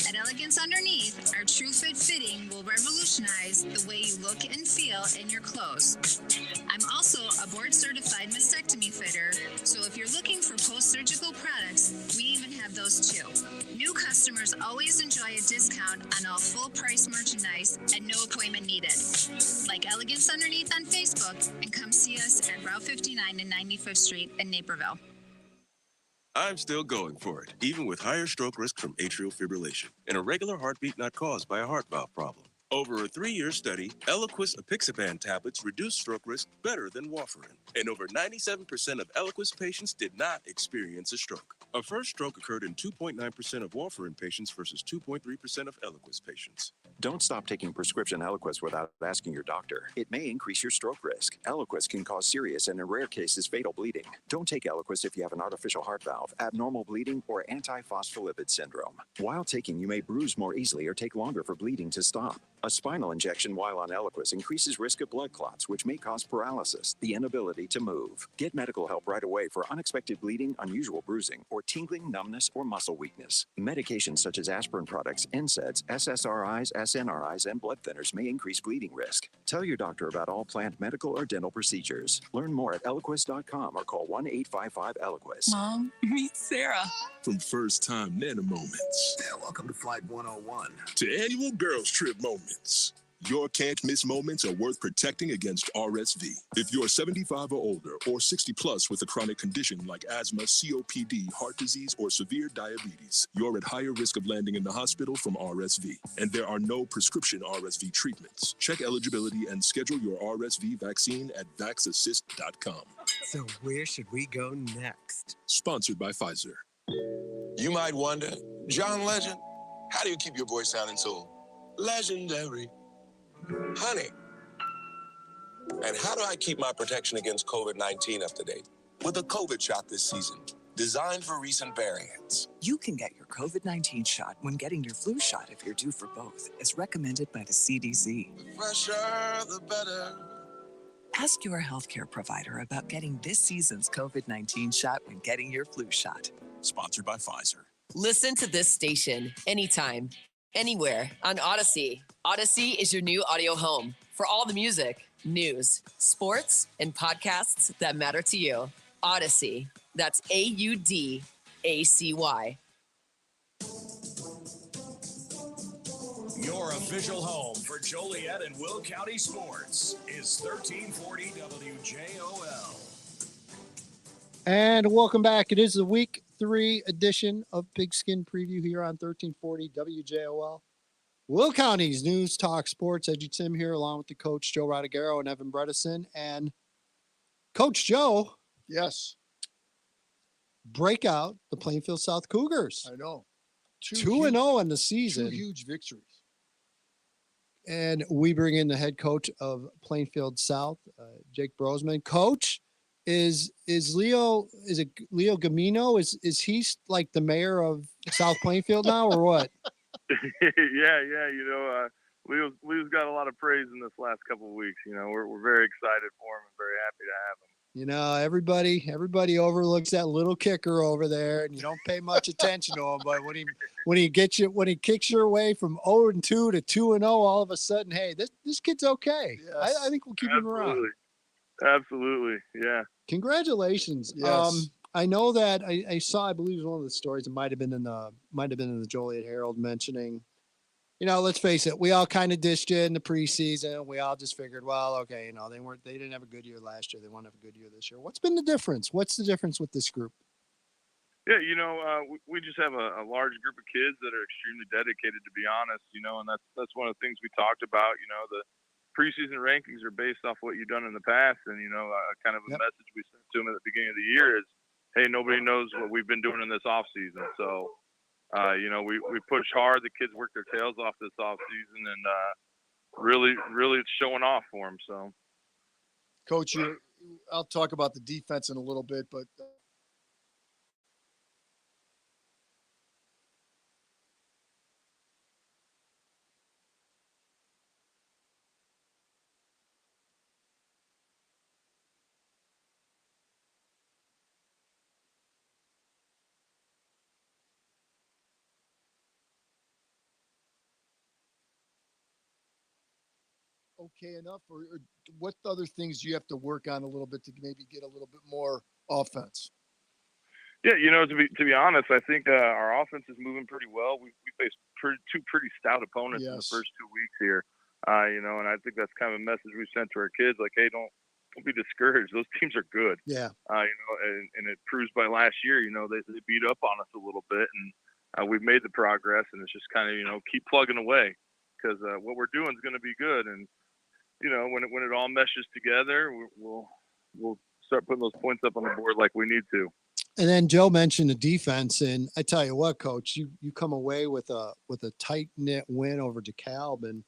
At Elegance Underneath, our True Fit fitting will revolutionize the way you look and feel in your clothes. I'm also a board-certified mastectomy fitter, so if you're looking for post-surgical products, we even have those too. New customers always enjoy a discount on all full-price merchandise and no appointment needed. Like Elegance Underneath on Facebook, and come see us at Route 59 and 95th Street in Naperville. I'm still going for it, even with higher stroke risk from atrial fibrillation, and a regular heartbeat not caused by a heart valve problem. Over a 3-year study, Eliquis apixaban tablets reduced stroke risk better than warfarin, and over 97% of Eliquis patients did not experience a stroke. A first stroke occurred in 2.9% of warfarin patients versus 2.3% of Eliquis patients. Don't stop taking prescription Eliquis without asking your doctor. It may increase your stroke risk. Eliquis can cause serious and in rare cases fatal bleeding. Don't take Eliquis if you have an artificial heart valve, abnormal bleeding, or antiphospholipid syndrome. While taking, you may bruise more easily or take longer for bleeding to stop. A spinal injection while on Eliquis increases risk of blood clots, which may cause paralysis, the inability to move. Get medical help right away for unexpected bleeding, unusual bruising, or tingling, numbness, or muscle weakness. Medications such as aspirin products, NSAIDs, SSRIs, SNRIs, and blood thinners may increase bleeding risk. Tell your doctor about all planned medical or dental procedures. Learn more at Eliquis.com or call 1-855-ELIQUIS. Mom, meet Sarah. From first-time Nana moments. Yeah, welcome to Flight 101. To annual girls trip moments. Your can't-miss moments are worth protecting against RSV. If you're 75 or older or 60 plus with a chronic condition like asthma, COPD, heart disease, or severe diabetes, you're at higher risk of landing in the hospital from RSV. And there are no prescription RSV treatments. Check eligibility and schedule your RSV vaccine at vaxassist.com. So where should we go next? Sponsored by Pfizer. You might wonder, John Legend, how do you keep your voice sounding so legendary? Honey. And how do I keep my protection against COVID-19 up to date? With a COVID shot this season, designed for recent variants. You can get your COVID-19 shot when getting your flu shot if you're due for both, as recommended by the CDC. The fresher, the better. Ask your healthcare provider about getting this season's COVID-19 shot when getting your flu shot. Sponsored by Pfizer. Listen to this station anytime, anywhere on Odyssey. Odyssey is your new audio home for all the music, news, sports, and podcasts that matter to you. Odyssey. That's AUDACY. Your official home for Joliet and Will County sports is 1340 WJOL. And welcome back. It is the week 3 edition of Pigskin Preview here on 1340 WJOL. Will County's News Talk Sports. EDGYTIM here along with the coach Joe Rodriguero and Evan Bredesen. And Coach Joe. Yes. Break out the Plainfield South Cougars. I know. 2-0 in the season. 2 huge victories. And we bring in the head coach of Plainfield South, Jake Broseman. Coach, is Leo Gamino? Is he like the mayor of South Plainfield now, or what? Yeah. You know, Leo's got a lot of praise in this last couple of weeks. You know, we're very excited for him and very happy to have him. You know, everybody overlooks that little kicker over there, and you don't pay much attention to him. But when he kicks your way from 0-2 to 2-0, all of a sudden, hey, this kid's okay. Yes. I think we'll keep him around. Absolutely, yeah. Congratulations. Yes. I know that I saw, I believe it was one of the stories. It might have been in the Joliet Herald mentioning. You know, let's face it, we all kind of dished you in the preseason. We all just figured, well, okay, you know, they didn't have a good year last year. They won't have a good year this year. What's been the difference? What's the difference with this group? Yeah, you know, we just have a large group of kids that are extremely dedicated, to be honest, you know, and that's one of the things we talked about. You know, the preseason rankings are based off what you've done in the past. And, you know, kind of a message we sent to them at the beginning of the year is, hey, nobody knows what we've been doing in this off season. So, We push hard. The kids work their tails off this off season, and really it's showing off for them. So, Coach, I'll talk about the defense in a little bit, but okay enough, or what other things do you have to work on a little bit to maybe get a little bit more offense? Yeah, to be honest, I think our offense is moving pretty well. We faced two pretty stout opponents in the first 2 weeks here, and I think that's kind of a message we sent to our kids, like, hey, don't be discouraged. Those teams are good. Yeah. And it proves by last year, they beat up on us a little bit, and we've made the progress, and it's just kind of, keep plugging away, because what we're doing is going to be good. And, when it all meshes together, we'll start putting those points up on the board like we need to. And then Joe mentioned the defense, and I tell you what, Coach, you come away with a tight knit win over DeKalb, and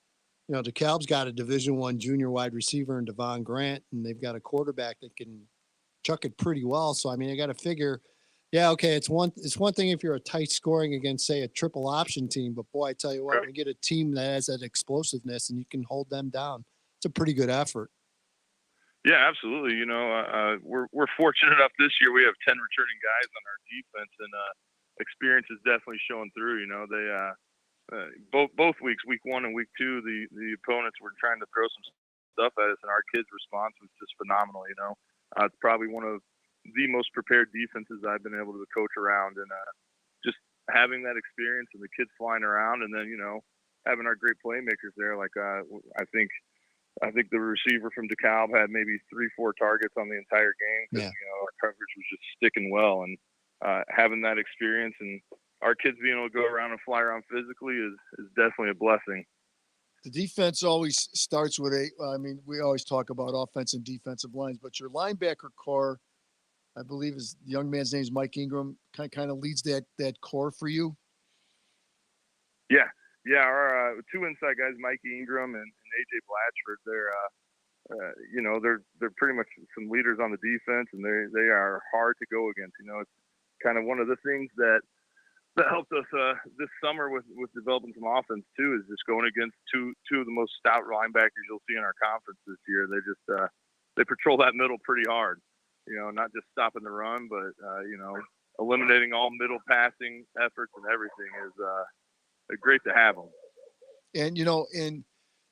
DeKalb's got a Division I junior wide receiver in Devon Grant, and they've got a quarterback that can chuck it pretty well. So I mean, I got to figure, yeah, okay, it's one thing if you're a tight scoring against, say, a triple option team, but boy, I tell you what, we get a team that has that explosiveness and you can hold them down. It's a pretty good effort. Yeah, absolutely. We're fortunate enough this year. We have 10 returning guys on our defense, and experience is definitely showing through. They both weeks, week 1 and week 2, the opponents were trying to throw some stuff at us, and our kids' response was just phenomenal. It's probably one of the most prepared defenses I've been able to coach around, and just having that experience and the kids flying around, and then having our great playmakers there. Like I think the receiver from DeKalb had maybe 3-4 targets on the entire game because our coverage was just sticking well, and having that experience and our kids being able to go around and fly around physically is definitely a blessing. The defense always starts with we always talk about offense and defensive lines, but your linebacker core, I believe the young man's name is Mike Ingram, kind of leads that core for you. Yeah. Yeah, our 2 inside guys, Mikey Ingram and AJ Blatchford, they're pretty much some leaders on the defense, and they are hard to go against. It's kind of one of the things that helped us this summer with developing some offense too, is just going against two of the most stout linebackers you'll see in our conference this year. They just they patrol that middle pretty hard. Not just stopping the run, but eliminating all middle passing efforts and everything is. Great to have them. And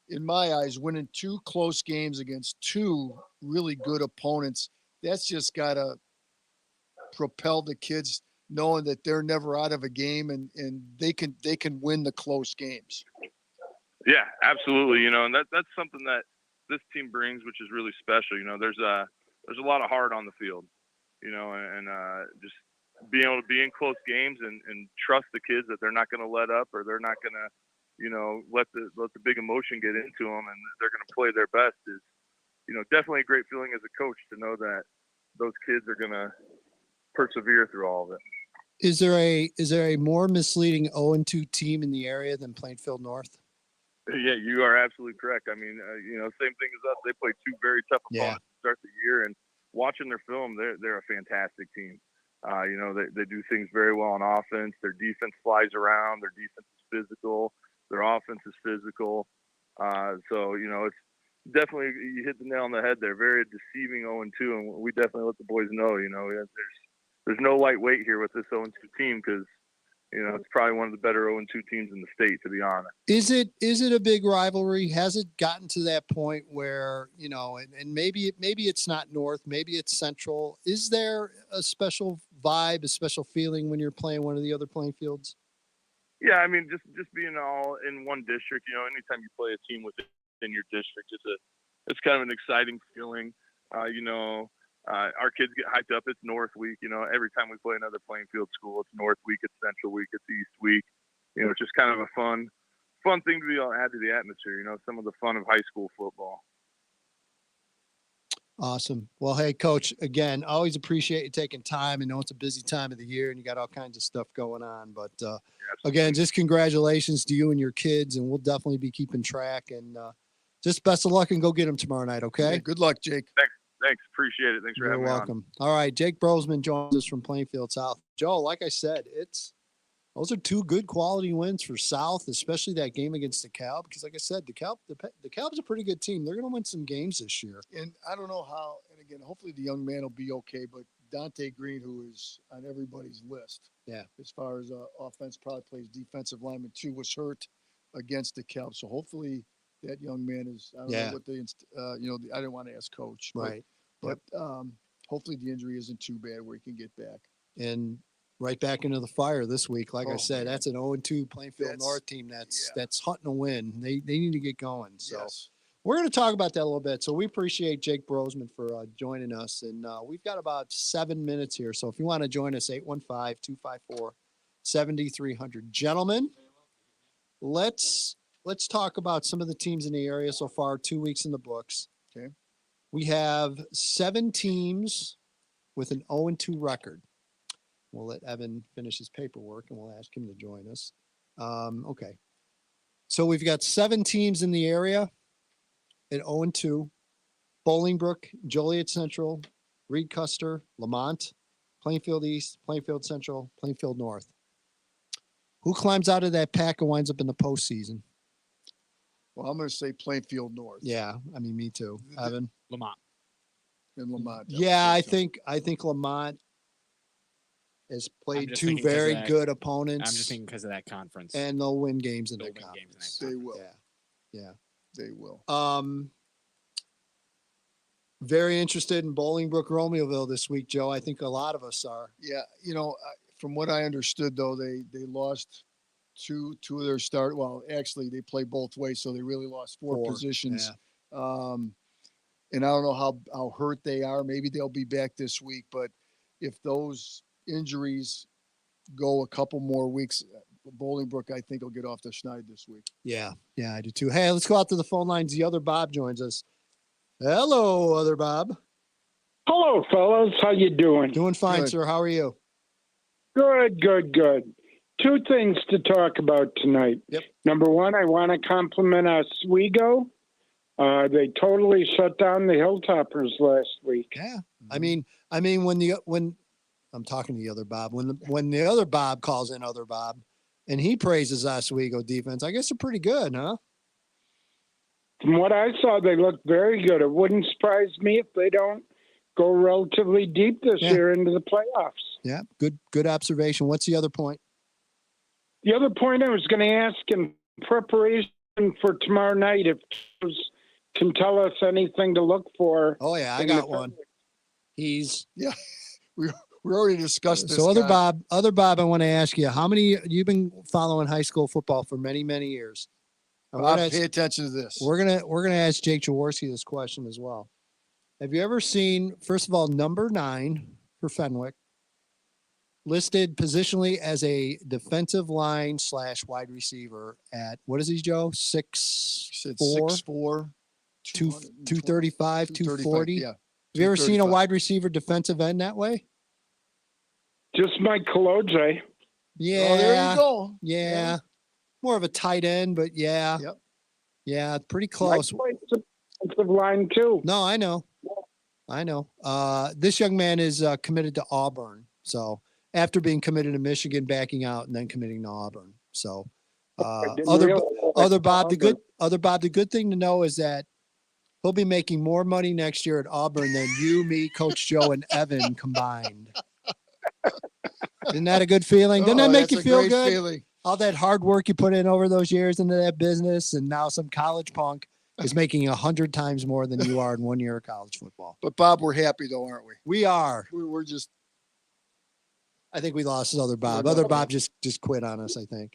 in my eyes, winning 2 close games against 2 really good opponents, that's just gotta propel the kids knowing that they're never out of a game, and they can win the close games. Yeah, absolutely. And that's something that this team brings, which is really special. There's a lot of heart on the field, and just being able to be in close games and trust the kids that they're not going to let up, or they're not going to, let the big emotion get into them, and they're going to play their best is, definitely a great feeling as a coach to know that those kids are going to persevere through all of it. Is there a more misleading 0-2 team in the area than Plainfield North? Yeah, you are absolutely correct. I mean, same thing as us. They play 2 very tough opponents to start the year, and watching their film, they're a fantastic team. They do things very well on offense. Their defense flies around. Their defense is physical. Their offense is physical. So it's definitely, you hit the nail on the head there. Very deceiving 0-2, and we definitely let the boys know, there's no lightweight here with this 0-2 team, because, it's probably one of the better 0-2 teams in the state, to be honest. Is it a big rivalry? Has it gotten to that point where, and maybe it's not North, maybe it's Central. Is there a special vibe, a special feeling when you're playing one of the other playing fields? Yeah, I mean, just being all in one district, anytime you play a team within your district, it's kind of an exciting feeling. Our kids get hyped up. It's North Week. Every time we play another playing field school, it's North Week, it's Central Week, it's East Week. It's just kind of a fun thing to be able to add to the atmosphere. Some of the fun of high school football. Awesome. Well, hey, Coach, again, always appreciate you taking time. I know it's a busy time of the year and you got all kinds of stuff going on. But again, just congratulations to you and your kids, and we'll definitely be keeping track. And just best of luck and go get them tomorrow night, okay? Yeah, good luck, Jake. Thanks. Appreciate it. Thanks for You're having me on. welcome. All right, Jake Broseman joins us from Plainfield South. Joe, like I said, those are two good quality wins for South, especially that game against DeKalb. Because, like I said, DeKalb's a pretty good team. They're going to win some games this year. And I don't know how. And again, hopefully the young man will be okay. But Dante Green, who is on everybody's list, as far as offense, probably plays defensive lineman too, was hurt against DeKalb. So hopefully that young man is. I don't know what the I didn't want to ask Coach, right? But hopefully the injury isn't too bad where he can get back. And right back into the fire this week. Like I said, that's an 0-2 Plainfield North team that's hunting a win. They need to get going. So we're going to talk about that a little bit. So we appreciate Jake Broseman for joining us. And we've got about 7 minutes here. So if you want to join us, 815-254-7300. Gentlemen, let's talk about some of the teams in the area so far, 2 weeks in the books. Okay. We have 7 teams with an 0-2 record. We'll let Evan finish his paperwork and we'll ask him to join us. Okay. So we've got 7 teams in the area at 0-2. Bolingbrook, Joliet Central, Reed Custer, Lamont, Plainfield East, Plainfield Central, Plainfield North. Who climbs out of that pack and winds up in the postseason? Well, I'm going to say Plainfield North. Yeah, I mean, me too. Evan? Lamont. And Lamont. Yeah, I think Lamont has played 2 very good opponents. I'm just thinking because of that conference. And they'll win games in that conference. They will. Yeah. They will. Very interested in Bolingbrook, Romeoville this week, Joe. I think a lot of us are. Yeah, from what I understood, though, they lost two of their start. Well, actually, they play both ways, so they really lost 4 positions. Yeah. And I don't know how hurt they are. Maybe they'll be back this week. But if those injuries go a couple more weeks, Bolingbrook, I think, will get off the schneid this week. Yeah, I do too. Hey, let's go out to the phone lines. The other Bob joins us. Hello, other Bob. Hello, fellas. How you doing? Doing fine, sir. How are you? Good. 2 things to talk about tonight. Yep. Number 1, I want to compliment Oswego. They totally shut down the Hilltoppers last week. Yeah. I mean, when I'm talking to the other Bob, when the other Bob calls in other Bob, and he praises Oswego defense, I guess they're pretty good, huh? From what I saw, they look very good. It wouldn't surprise me if they don't go relatively deep this year into the playoffs. Yeah, good observation. What's the other point? The other point I was going to ask in preparation for tomorrow night, if those can tell us anything to look for. Oh yeah, I got one. We already discussed this. So other Bob, I want to ask you, how many you've been following high school football for many years? Bob, pay attention to this. We're gonna ask Jake Jaworski this question as well. Have you ever seen, first of all, number 9 for Fenwick listed positionally as a defensive line / wide receiver at, what is he, Joe? 6'4", 235, 240. Yeah. Have you ever seen a wide receiver defensive end that way? Just Mike Kaloje. Yeah. Oh, there you go. Yeah. More of a tight end, but yeah. Yep. Yeah, pretty close. Mike plays defensive line too. No, I know. This young man is committed to Auburn. So after being committed to Michigan, backing out and then committing to Auburn. So other Bob, the good thing to know is that he'll be making more money next year at Auburn than you, me, Coach Joe, and Evan combined. Isn't that a good feeling? Doesn't that make you feel good? Feeling. All that hard work you put in over those years into that business, and now some college punk is making 100 times more than you are in 1 year of college football. But Bob, we're happy though, aren't we? We are. We're just. I think we lost other Bob. Other Bob just quit on us, I think.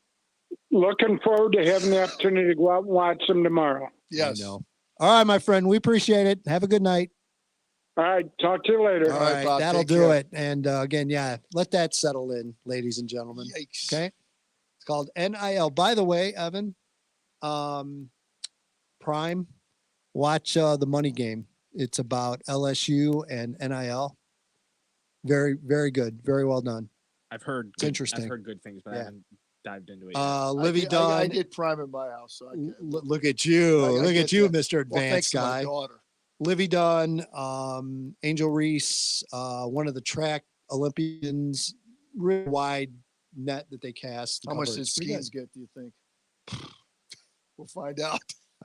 Looking forward to having the opportunity to go out and watch them tomorrow. Yes. I know. All right, my friend. We appreciate it. Have a good night. All right. Talk to you later. All right, Bob, that'll do it. And again, let that settle in, ladies and gentlemen. Yikes. Okay. It's called NIL. By the way, Evan, Prime, watch the money game. It's about LSU and NIL. Very, very good. Very well done. I've heard. It's interesting. I've heard good things, but I Yeah. haven't dived into it. Yet. Livy Dunn. I did Prime in my house. So I can, Look at you. Look at you, Mr. Well, thanks Advanced to my guy. daughter. Livy Dunn, Angel Reese, one of the track Olympians, really wide net that they cast. How much cover. did It's pretty good. Skeens get, do you think? We'll find out.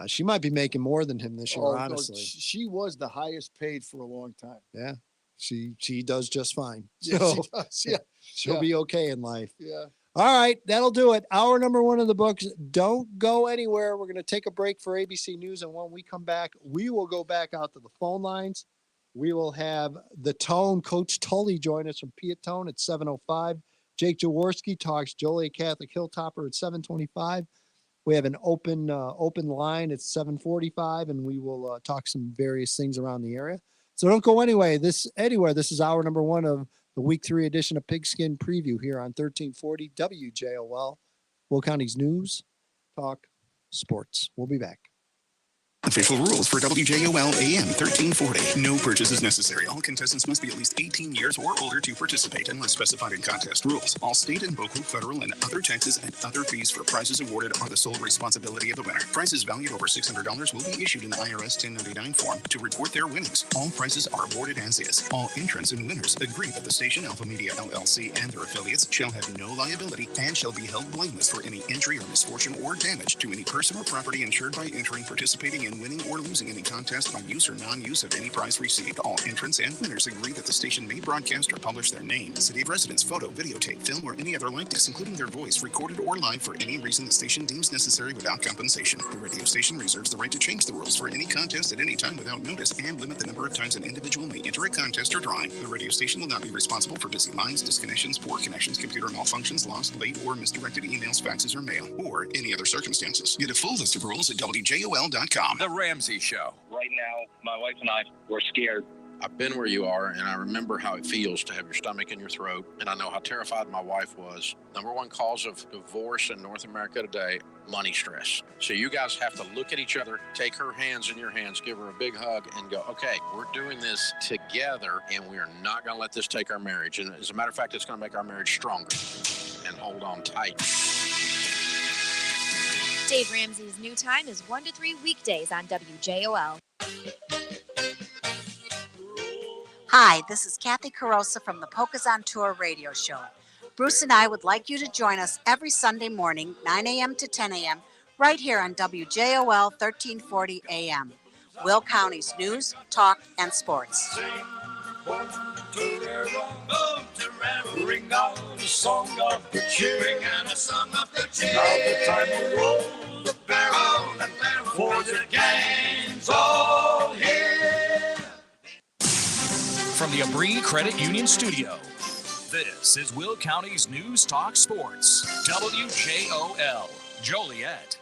She might be making more than him this year, Oh, no, honestly. she was the highest paid for a long time. Yeah, she does just fine. Yeah, So she does. Yeah. she'll Yeah. be okay in life. Yeah. All right, that'll do it. Hour number 1 of the books. Don't go anywhere. We're going to take a break for ABC News, and when we come back, we will go back out to the phone lines. We will have the Tone, Coach Tully, join us from Piatone at 7:05. Jake Jaworski talks Joliet Catholic Hilltopper at 7:25. We have an open line at 7:45, and we will talk some various things around the area. So don't go anywhere. This is hour number 1 of the week 3 edition of Pigskin Preview here on 1340 WJOL, Will County's News, Talk, Sports. We'll be back. Official rules for WJOL AM 1340. No purchase is necessary. All contestants must be at least 18 years or older to participate unless specified in contest rules. All state and local, federal, and other taxes and other fees for prizes awarded are the sole responsibility of the winner. Prizes valued over $600 will be issued an IRS 1099 form to report their winnings. All prizes are awarded as is. All entrants and winners agree that the station, Alpha Media LLC, and their affiliates shall have no liability and shall be held blameless for any injury or misfortune or damage to any person or property insured by entering, participating in, winning, or losing any contest by use or non-use of any prize received. All entrants and winners agree that the station may broadcast or publish their name, city of residence, photo, videotape, film, or any other likeness, including their voice, recorded or live for any reason the station deems necessary without compensation. The radio station reserves the right to change the rules for any contest at any time without notice and limit the number of times an individual may enter a contest or drawing. The radio station will not be responsible for busy lines, disconnections, poor connections, computer malfunctions, lost, late, or misdirected emails, faxes, or mail, or any other circumstances. Get a full list of rules at WJOL.com. The Ramsey Show. Right now, my wife and I were scared. I've been where you are, and I remember how it feels to have your stomach in your throat, and I know how terrified my wife was. Number 1 cause of divorce in North America today, money stress. So you guys have to look at each other, take her hands in your hands, give her a big hug, and go, okay, we're doing this together, and we're not going to let this take our marriage. And as a matter of fact, it's going to make our marriage stronger. And hold on tight. Dave Ramsey's new time is 1 to 3 weekdays on WJOL. Hi, this is Kathy Carosa from the Polkas on Tour radio show. Bruce and I would like you to join us every Sunday morning, 9 a.m. to 10 a.m., right here on WJOL 1340 AM. Will County's News, Talk, and Sports. Ring out a song of the cheering and a song of the cheer. Now the time will roll the barrel for the game's all here. From the Abri Credit Union Studio, this is Will County's News Talk Sports. WJOL, Joliet.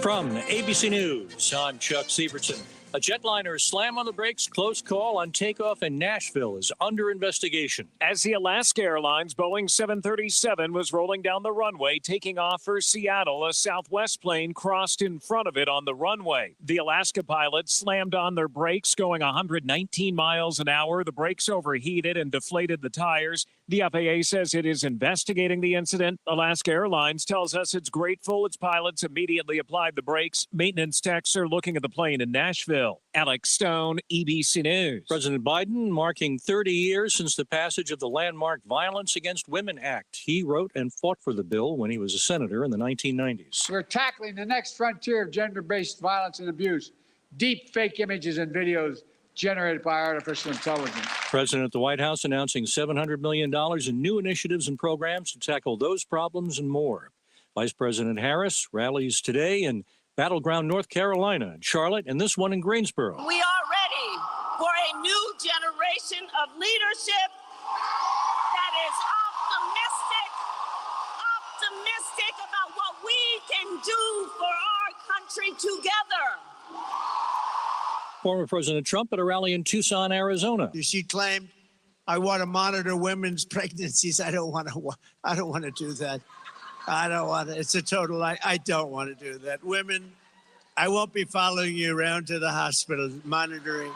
From ABC News, I'm Chuck Sievertson. A jetliner slam on the brakes, close call on takeoff in Nashville is under investigation. As the Alaska Airlines Boeing 737 was rolling down the runway, taking off for Seattle, a Southwest plane crossed in front of it on the runway. The Alaska pilots slammed on their brakes, going 119 miles an hour. The brakes overheated and deflated the tires. The FAA says it is investigating the incident. Alaska Airlines tells us it's grateful its pilots immediately applied the brakes. Maintenance techs are looking at the plane in Nashville. Alex Stone, EBC News. President Biden marking 30 years since the passage of the landmark Violence Against Women Act. He wrote and fought for the bill when he was a senator in the 1990s. We're tackling the next frontier of gender-based violence and abuse. Deep fake images and videos generated by artificial intelligence. President at the White House announcing $700 million in new initiatives and programs to tackle those problems and more. Vice President Harris rallies today in Battleground, North Carolina, Charlotte, and this one in Greensboro. We are ready for a new generation of leadership that is optimistic about what we can do for our country together. Former President Trump at a rally in Tucson, Arizona. She claimed, "I want to monitor women's pregnancies." I don't want to do that. I don't want to. It's a total. I don't want to do that. Women I won't be following you around to the hospital, monitoring.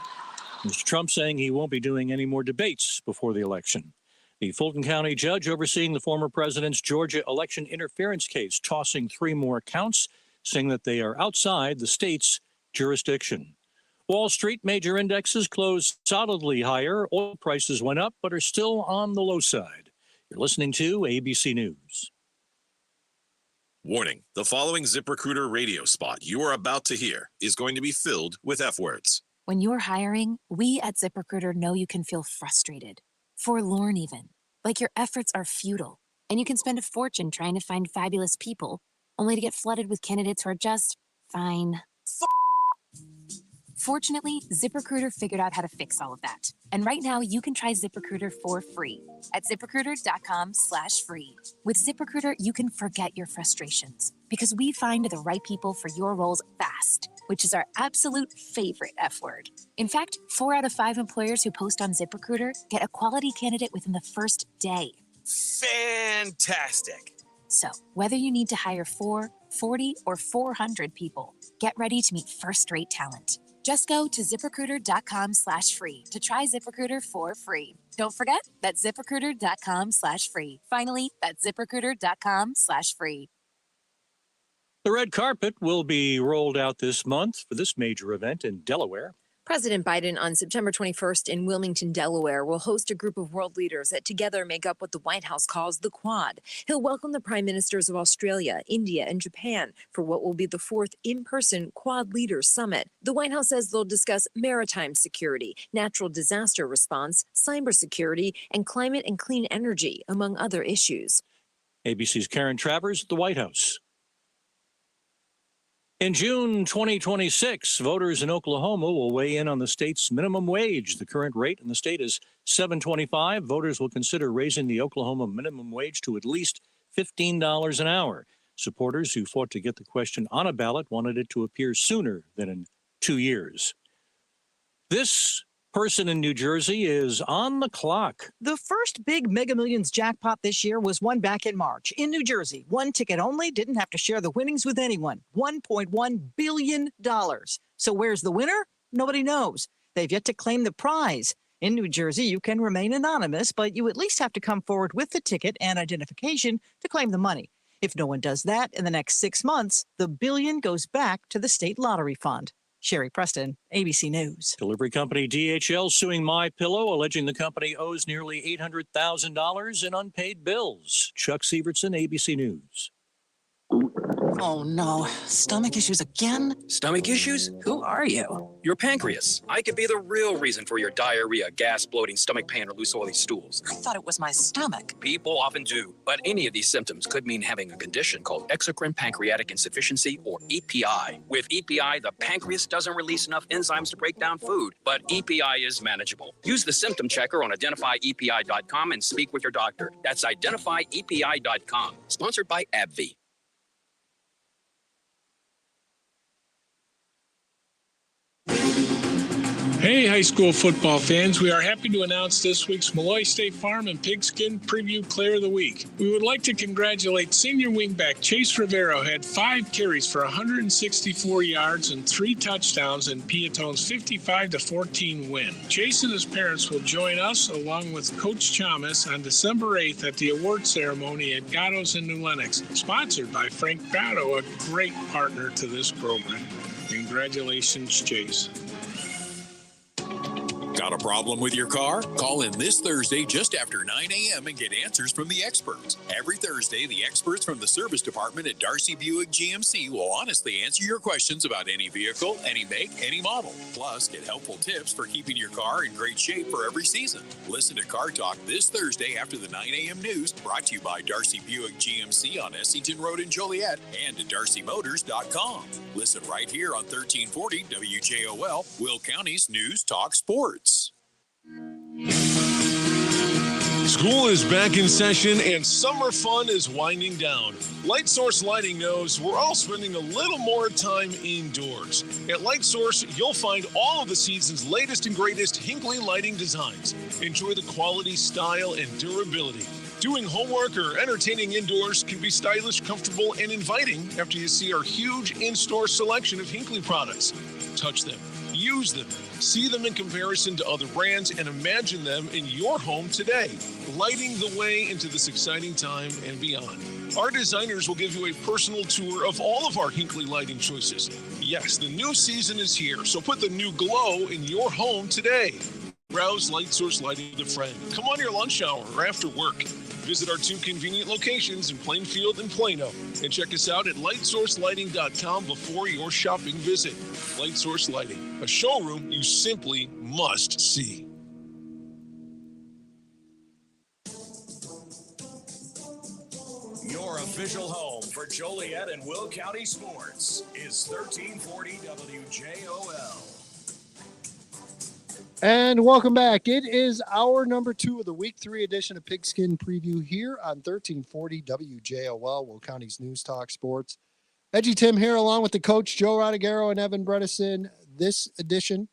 Mr. Trump saying he won't be doing any more debates before the election. The Fulton County judge overseeing the former president's Georgia election interference case, tossing 3 more counts, saying that they are outside the state's jurisdiction. Wall Street major indexes closed solidly higher. Oil prices went up, but are still on the low side. You're listening to ABC News. Warning, the following ZipRecruiter radio spot you are about to hear is going to be filled with F words. When you're hiring, we at ZipRecruiter know you can feel frustrated, forlorn even, like your efforts are futile, and you can spend a fortune trying to find fabulous people, only to get flooded with candidates who are just fine. Fortunately, ZipRecruiter figured out how to fix all of that. And right now, you can try ZipRecruiter for free at ZipRecruiter.com/free. With ZipRecruiter, you can forget your frustrations because we find the right people for your roles fast, which is our absolute favorite F word. In fact, 4 out of 5 employers who post on ZipRecruiter get a quality candidate within the first day. Fantastic. So, whether you need to hire 4, 40, or 400 people, get ready to meet first-rate talent. Just go to ZipRecruiter.com/free to try ZipRecruiter for free. Don't forget, that's ZipRecruiter.com/free. Finally, that's ZipRecruiter.com/free. The red carpet will be rolled out this month for this major event in Delaware. President Biden on September 21st in Wilmington, Delaware, will host a group of world leaders that together make up what the White House calls the Quad. He'll welcome the prime ministers of Australia, India, and Japan for what will be the 4th in-person Quad Leaders Summit. The White House says they'll discuss maritime security, natural disaster response, cybersecurity, and climate and clean energy, among other issues. ABC's Karen Travers at the White House. In June 2026, voters in Oklahoma will weigh in on the state's minimum wage. The current rate in the state is $7.25. Voters will consider raising the Oklahoma minimum wage to at least $15 an hour. Supporters who fought to get the question on a ballot wanted it to appear sooner than in 2 years. This person in New Jersey is on the clock. The first big Mega Millions jackpot this year was won back in March in New Jersey. One ticket only, didn't have to share the winnings with anyone. $1.1 billion. So where's the winner? Nobody knows. They've yet to claim the prize. In New Jersey, you can remain anonymous, but you at least have to come forward with the ticket and identification to claim the money. If no one does that in the next 6 months, the billion goes back to the state lottery fund. Sherry Preston, ABC News. Delivery company DHL suing MyPillow, alleging the company owes nearly $800,000 in unpaid bills. Chuck Sievertson, ABC News. Oh no, stomach issues again? Stomach issues? Who are you? Your pancreas. I could be the real reason for your diarrhea, gas, bloating, stomach pain, or loose oily stools. I thought it was my stomach. People often do, but any of these symptoms could mean having a condition called exocrine pancreatic insufficiency, or EPI. With EPI, the pancreas doesn't release enough enzymes to break down food, but EPI is manageable. Use the symptom checker on identifyepi.com and speak with your doctor. That's identifyepi.com. Sponsored by AbbVie. Hey, high school football fans, we are happy to announce this week's Malloy State Farm and Pigskin Preview Player of the Week. We would like to congratulate senior wingback Chase Rivero, who had 5 carries for 164 yards and 3 touchdowns in Piatone's 55-14 win. Chase and his parents will join us along with Coach Chalmers on December 8th at the award ceremony at Gatto's in New Lenox, sponsored by Frank Gatto, a great partner to this program. Congratulations, Chase. Got a problem with your car? Call in this Thursday just after 9 a.m. and get answers from the experts. Every Thursday, the experts from the service department at Darcy Buick GMC will honestly answer your questions about any vehicle, any make, any model. Plus, get helpful tips for keeping your car in great shape for every season. Listen to Car Talk this Thursday after the 9 a.m. news, brought to you by Darcy Buick GMC on Essington Road in Joliet and at DarcyMotors.com. Listen right here on 1340 WJOL, Will County's News Talk Sports. School is back in session and summer fun is winding down. Light Source Lighting knows we're all spending a little more time indoors. At Light Source, you'll find all of the season's latest and greatest Hinckley lighting designs. Enjoy the quality, style, and durability. Doing homework or entertaining indoors can be stylish, comfortable, and inviting after you see our huge in-store selection of Hinckley products. Touch them, use them, see them in comparison to other brands, and imagine them in your home today, lighting the way into this exciting time and beyond. Our designers will give you a personal tour of all of our Hinckley lighting choices. Yes, the new season is here, so put the new glow in your home today. Browse Light Source Lighting with a friend. Come on your lunch hour or after work. Visit our 2 convenient locations in Plainfield and Plano. And check us out at lightsourcelighting.com before your shopping visit. Light Source Lighting, a showroom you simply must see. Your official home for Joliet and Will County sports is 1340 WJOL. And welcome back. It is hour number 2 of the week 3 edition of Pigskin Preview here on 1340 WJOL, Will County's News Talk Sports. EDGYTIM here along with the coach, Joe Rodriguero and Evan Bredesen. This edition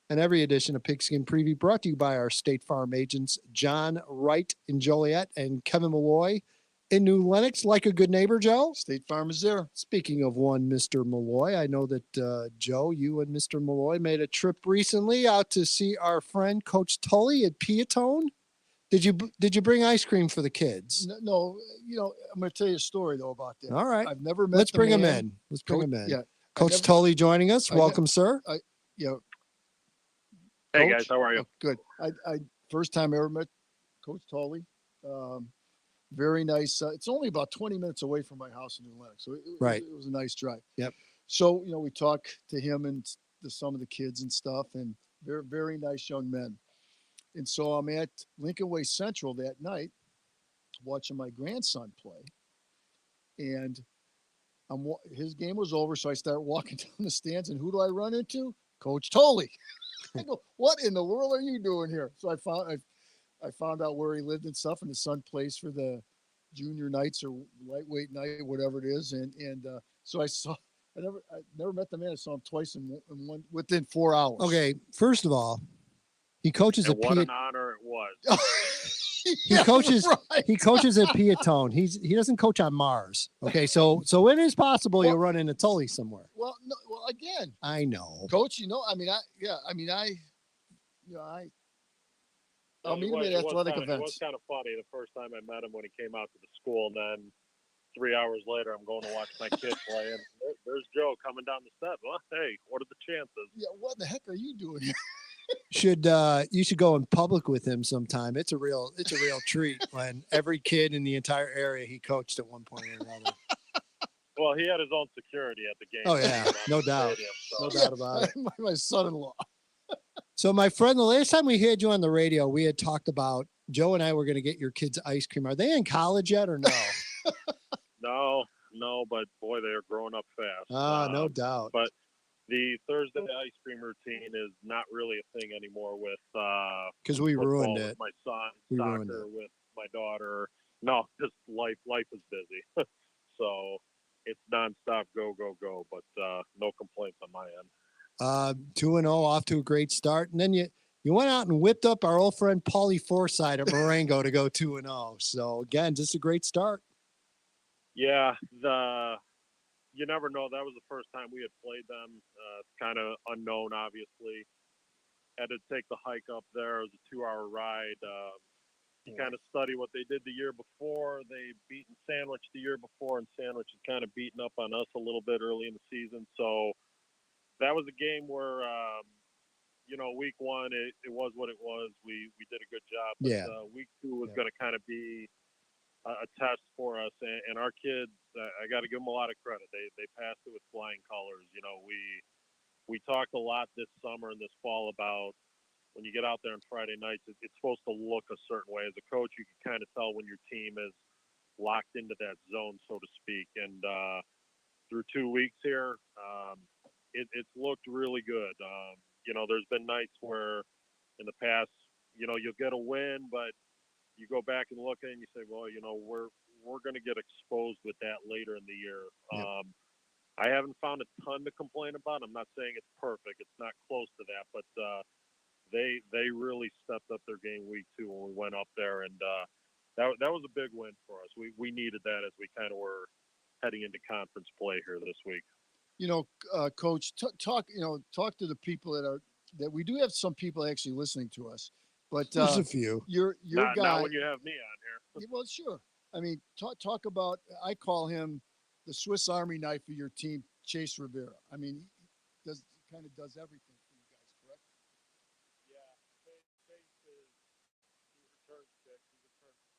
and every edition of Pigskin Preview brought to you by our State Farm agents, John Wright in Joliet and Kevin Malloy in New Lenox. Like a good neighbor, Joe. State Farm is there. Speaking of one Mr. Malloy, I know that, Joe, you and Mr. Malloy made a trip recently out to see our friend Coach Tully at Piatone. Did you bring ice cream for the kids? No, I'm going to tell you a story, though, about that. All right. I've never met Let's the bring him man. in. Let's bring him in. Yeah. Coach Tully joining us. Welcome, sir. Hey, Coach? Guys, how are you? Good. I first time I ever met Coach Tully. Very nice. It's only about 20 minutes away from my house in New Lenox, so it was a nice drive. Yep. So, we talked to him and to some of the kids and stuff, and very, very nice young men. And so I'm at Lincoln Way Central that night watching my grandson play, and his game was over, so I start walking down the stands, and who do I run into? Coach Tully. I go, what in the world are you doing here? So I found out where he lived and stuff, and his son plays for the junior knights or lightweight night, whatever it is. And so I never met the man. I saw him twice within 4 hours. Okay. First of all, he coaches And at what an honor it was. He coaches at Piatone. He doesn't coach on Mars. Okay. So it is possible you'll run into Tully somewhere. Well, no, again, I know. Coach, I'll meet him at athletic events. It was kind of funny the first time I met him when he came out to the school, and then 3 hours later, I'm going to watch my kid play, and there's Joe coming down the steps. Well, hey, what are the chances? Yeah, what the heck are you doing here? You should go in public with him sometime. It's a real treat when every kid in the entire area he coached at one point or another. Well, he had his own security at the game. Oh yeah, no doubt, no doubt about it. My son-in-law. So my friend, the last time we had you on the radio, we had talked about Joe and I were going to get your kids ice cream. Are they in college yet or no? No, but boy, they are growing up fast. No doubt. But the Thursday ice cream routine is not really a thing anymore with because we ruined it. With my son, we soccer with my daughter. No, just life is busy. So it's nonstop go. But no complaints on my end. 2-0 off to a great start. And then you went out and whipped up our old friend Paulie Forsythe at Marengo to go 2-0. So again, just a great start. Yeah, you never know. That was the first time we had played them. Kind of unknown, obviously. Had to take the hike up there. It was a 2-hour ride. You kind of study what they did the year before. They beaten Sandwich the year before, and Sandwich had kind of beaten up on us a little bit early in the season. So that was a game where, week one, it was what it was. We did a good job. But, week two was going to kind of be a test for us. And our kids, I got to give them a lot of credit. They passed it with flying colors. We talked a lot this summer and this fall about when you get out there on Friday nights, it's supposed to look a certain way. As a coach, you can kind of tell when your team is locked into that zone, so to speak. And through 2 weeks here, it's looked really good. There's been nights where in the past, you'll get a win, but you go back and look at it and you say, well, we're going to get exposed with that later in the year. Yep. I haven't found a ton to complain about. I'm not saying it's perfect. It's not close to that, but they really stepped up their game week two when we went up there. And that was a big win for us. We needed that as we kind of were heading into conference play here this week. Coach, talk to the people that we do have some people actually listening to us, but There's a few. Your not, guy. not when you have me on here. Well, sure. I mean, talk about. I call him the Swiss Army knife of your team, Chase Rivera. I mean, he kind of does everything for you guys, correct? Yeah, Chase is he returns kicks, he returns punts.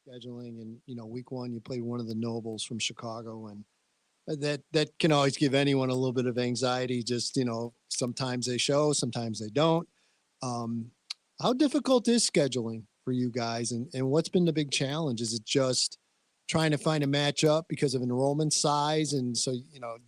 scheduling, and week 1 you played one of the Nobles from Chicago, and that can always give anyone a little bit of anxiety. Just sometimes they show, sometimes they don't. How difficult is scheduling for you guys, and what's been the big challenge? Is it just trying to find a matchup because of enrollment size, and so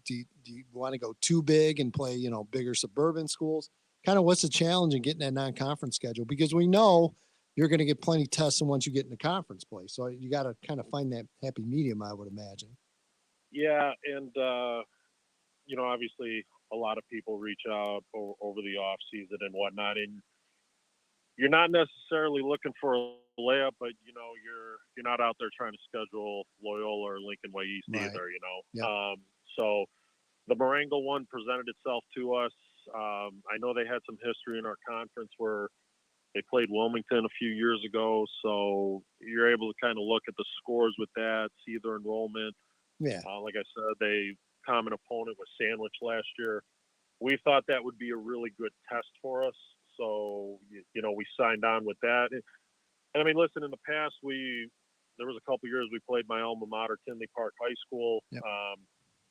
do you want to go too big and play bigger suburban schools? Kind of what's the challenge in getting that non-conference schedule? Because we know you're going to get plenty of tests once you get into conference play. So you got to kind of find that happy medium, I would imagine. Yeah, and obviously a lot of people reach out over the off season and whatnot, and you're not necessarily looking for a layup, but you're not out there trying to schedule Loyola or Lincoln Way East either. Yep. So the Marengo one presented itself to us. I know they had some history in our conference where they played Wilmington a few years ago, so you're able to kind of look at the scores with that, see their enrollment. Yeah. Like I said, they common opponent was Sandwich last year. We thought that would be a really good test for us, so we signed on with that. And I mean, listen, in the past there was a couple years we played my alma mater, Tinley Park High School. Yep.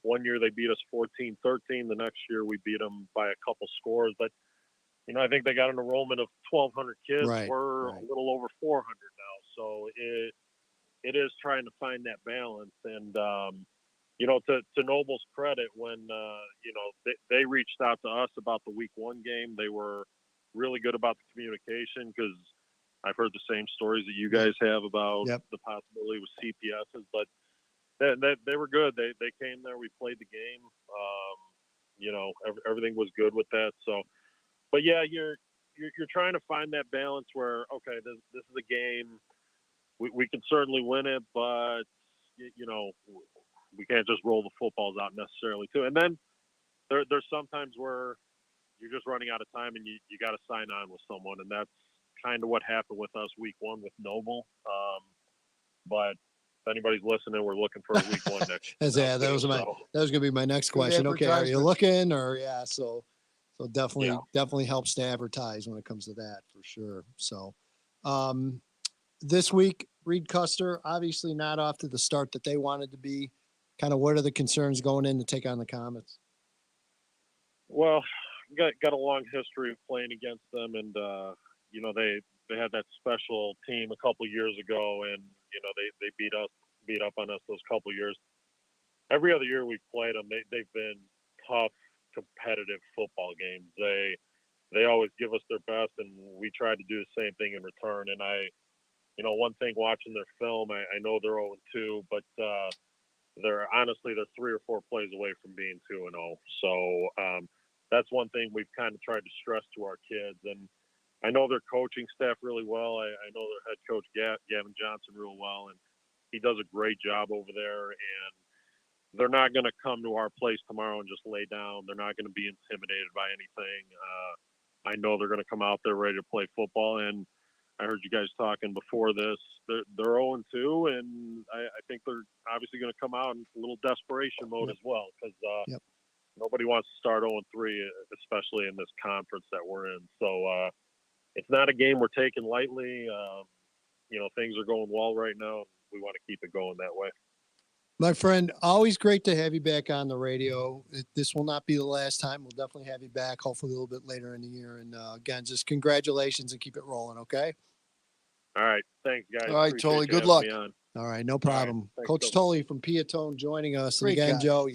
One year they beat us 14-13. The next year we beat them by a couple scores, but I think they got an enrollment of 1,200 kids. Right, We're right. a little over 400 now. So it is trying to find that balance. And, to Noble's credit, when, they reached out to us about the week 1 game, they were really good about the communication, because I've heard the same stories that you guys have about Yep. the possibility with CPSs, but they were good. They came there, we played the game. Everything was good with that. So, but yeah, you're trying to find that balance where, okay, this is a game, we can certainly win it, but we can't just roll the footballs out necessarily too. And then there's sometimes where you're just running out of time and you got to sign on with someone, and that's kind of what happened with us week 1 with Noble. But if anybody's listening, we're looking for a week 1 next. That was going to be my next question. Okay, are you looking, or so definitely helps to advertise when it comes to that, for sure. So this week, Reed Custer obviously not off to the start that they wanted to be. Kind of what are the concerns going in to take on the Comets? Well, got a long history of playing against them, and they had that special team a couple years ago, and they beat up on us those couple years. Every other year we've played them, they've been tough, competitive football games. They always give us their best, and we try to do the same thing in return. And one thing watching their film, I know they're 0-2, but they're 3 or 4 plays away from being 2-0. So that's one thing we've kind of tried to stress to our kids. And I know their coaching staff really well. I know their head coach, Gavin Johnson, real well, and he does a great job over there. And they're not going to come to our place tomorrow and just lay down. They're not going to be intimidated by anything. I know they're going to come out there ready to play football. And I heard you guys talking before this. They're 0-2, and I think they're obviously going to come out in a little desperation mode as well, because nobody wants to start 0-3, especially in this conference that we're in. So it's not a game we're taking lightly. Things are going well right now. We want to keep it going that way. My friend, always great to have you back on the radio. This will not be the last time. We'll definitely have you back, hopefully a little bit later in the year. And again, just congratulations and keep it rolling, okay? All right. Thanks, guys. All right, Appreciate Tully. you Good having luck. me on. All right, no problem. Thanks, Coach Tully. Tully from Piatone joining us. Great and again, guy. Joe,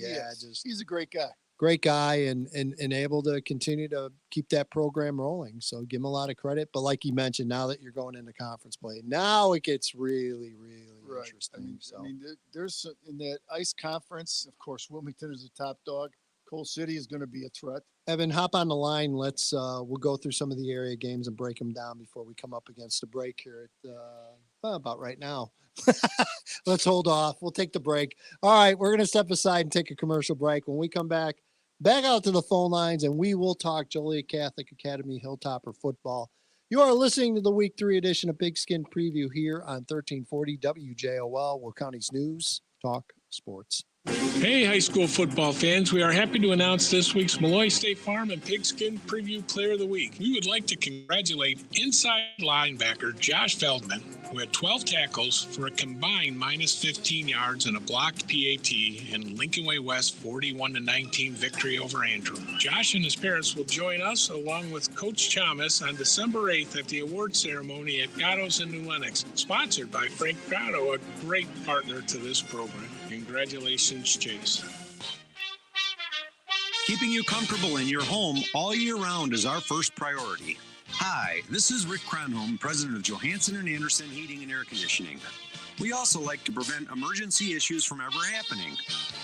He's a great guy. great guy and able to continue to keep that program rolling. So give him a lot of credit. But like you mentioned, now that you're going into conference play, now it gets really, really interesting. There's in that ICE conference, of course, Wilmington is a top dog. Coal City is going to be a threat. Evan, hop on the line. We'll go through some of the area games and break them down before we come up against a break here at about right now. Let's hold off. We'll take the break. All right, we're going to step aside and take a commercial break. When we come back out to the phone lines, and we will talk Joliet Catholic Academy Hilltopper football. You are listening to the Week 3 edition of Pigskin Preview here on 1340 WJOL, Will County's News Talk Sports. Hey, high school football fans. We are happy to announce this week's Malloy State Farm and Pigskin Preview Player of the Week. We would like to congratulate inside linebacker Josh Feldman, who had 12 tackles for a combined minus 15 yards and a blocked PAT in Lincoln Way West 41-19 victory over Andrew. Josh and his parents will join us along with Coach Thomas on December 8th at the award ceremony at Gatto's in New Lenox, sponsored by Frank Gatto, a great partner to this program. Congratulations, Chase. Keeping you comfortable in your home all year round is our first priority. Hi, this is Rick Cronholm, president of Johansson & Anderson Heating and Air Conditioning. We also like to prevent emergency issues from ever happening.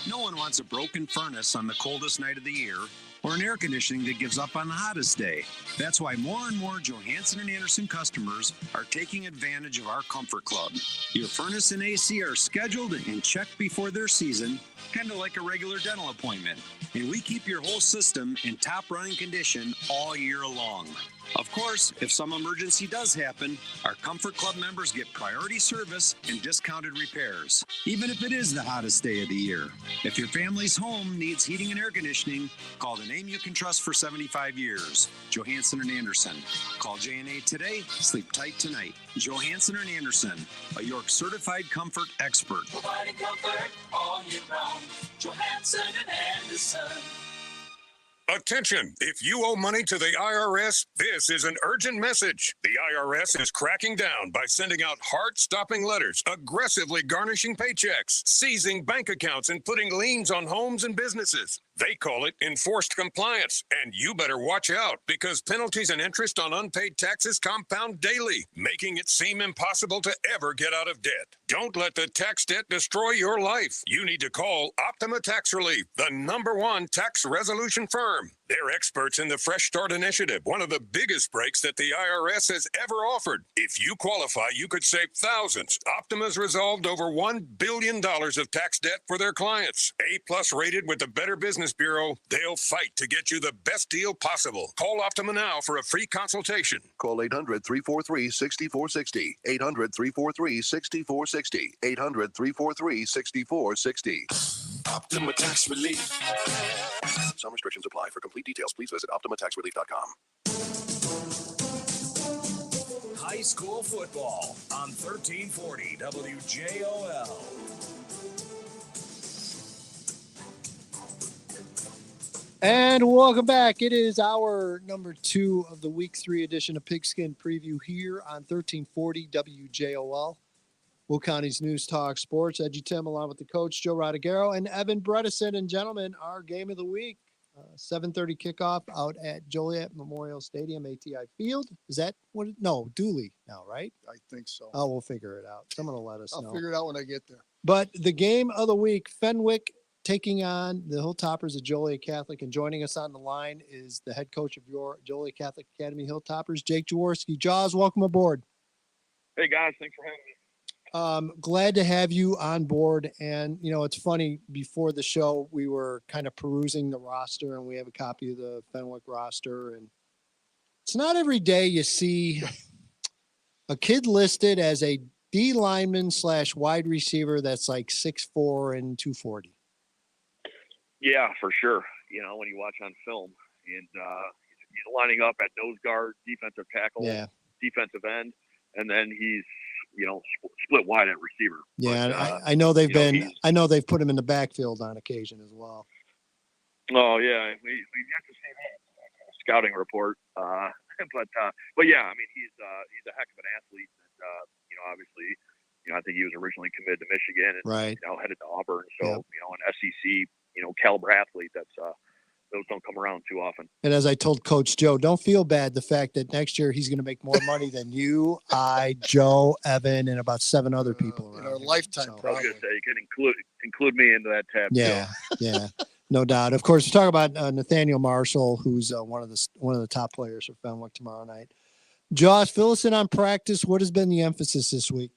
No one wants a broken furnace on the coldest night of the year or an air conditioning that gives up on the hottest day. That's why more and more Johansson & Anderson customers are taking advantage of our Comfort Club. Your furnace and AC are scheduled and checked before their season, kind of like a regular dental appointment. And we keep your whole system in top running condition all year long. Of course, if some emergency does happen, our Comfort Club members get priority service and discounted repairs, even if it is the hottest day of the year. If your family's home needs heating and air conditioning, call the name you can trust for 75 years, Johansson & Anderson. Call J&A today, sleep tight tonight. Johansson & Anderson, a York certified comfort expert. Providing comfort all year round. Johansson & Anderson. Attention! If you owe money to the IRS, this is an urgent message. The IRS is cracking down by sending out heart-stopping letters, aggressively garnishing paychecks, seizing bank accounts, and putting liens on homes and businesses. They call it enforced compliance, and you better watch out because penalties and interest on unpaid taxes compound daily, making it seem impossible to ever get out of debt. Don't let the tax debt destroy your life. You need to call Optima Tax Relief, the #1 tax resolution firm. They're experts in the Fresh Start Initiative, one of the biggest breaks that the IRS has ever offered. If you qualify, you could save thousands. Optima's resolved over $1 billion of tax debt for their clients. A+ rated with the Better Business Bureau, they'll fight to get you the best deal possible. Call Optima now for a free consultation. Call 800-343-6460. 800-343-6460. 800-343-6460. Optima Tax Relief. Some restrictions apply. For complete details, please visit OptimaTaxRelief.com. High school football on 1340 WJOL. And welcome back. It is our number 2 of the week 3 edition of Pigskin Preview here on 1340 WJOL. Will County's News Talk Sports. EDGYTIM along with the coach, Joe Rodriguero, and Evan Bredesen. And gentlemen, our game of the week, 7:30 kickoff out at Joliet Memorial Stadium, ATI Field. Is that what? No, Dooley now, right? I think so. Oh, we'll figure it out. Someone will let us know. I'll figure it out when I get there. But the game of the week, Fenwick taking on the Hilltoppers of Joliet Catholic, and joining us on the line is the head coach of your Joliet Catholic Academy Hilltoppers, Jake Jaworski. Jaws, welcome aboard. Hey guys, thanks for having me. Glad to have you on board. And, you know, it's funny, before the show, we were kind of perusing the roster, and we have a copy of the Fenwick roster. And it's not every day you see a kid listed as a D lineman / wide receiver that's like 6'4" and 240. Yeah, for sure. You know, when you watch on film and he's lining up at nose guard, defensive tackle, defensive end, and then he's, you know, split wide at receiver. Yeah, but, I know they've they've put him in the backfield on occasion as well. Oh yeah, we have to see that scouting report. But yeah, I mean he's a heck of an athlete, and you know, obviously, you know, I think he was originally committed to Michigan and you know, headed to Auburn. So you know, an SEC, you know, caliber athlete. That's those don't come around too often. And as I told Coach Joe, don't feel bad the fact that next year he's going to make more money than you, I, Joe, Evan, and about 7 other people in our lifetime. I was going to say you can include me into that tab. Yeah, yeah, no doubt. Of course, we talk about Nathaniel Marshall, who's one of the top players for Fenwick tomorrow night. Josh, fill us in on practice. What has been the emphasis this week?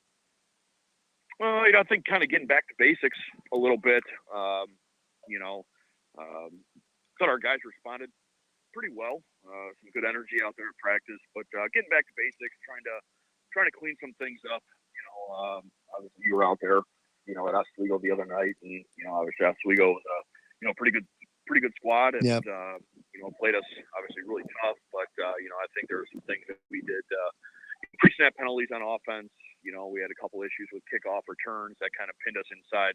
Well, you know, I think kind of getting back to basics a little bit. You know. Thought our guys responded pretty well. Some good energy out there at practice, but getting back to basics, trying to clean some things up. You know, obviously you were out there at Oswego the other night, and obviously Oswego was a pretty good squad, and Yep. Played us obviously really tough. But I think there were some things that we did pre-snap penalties on offense. We had a couple issues with kickoff returns that kind of pinned us inside,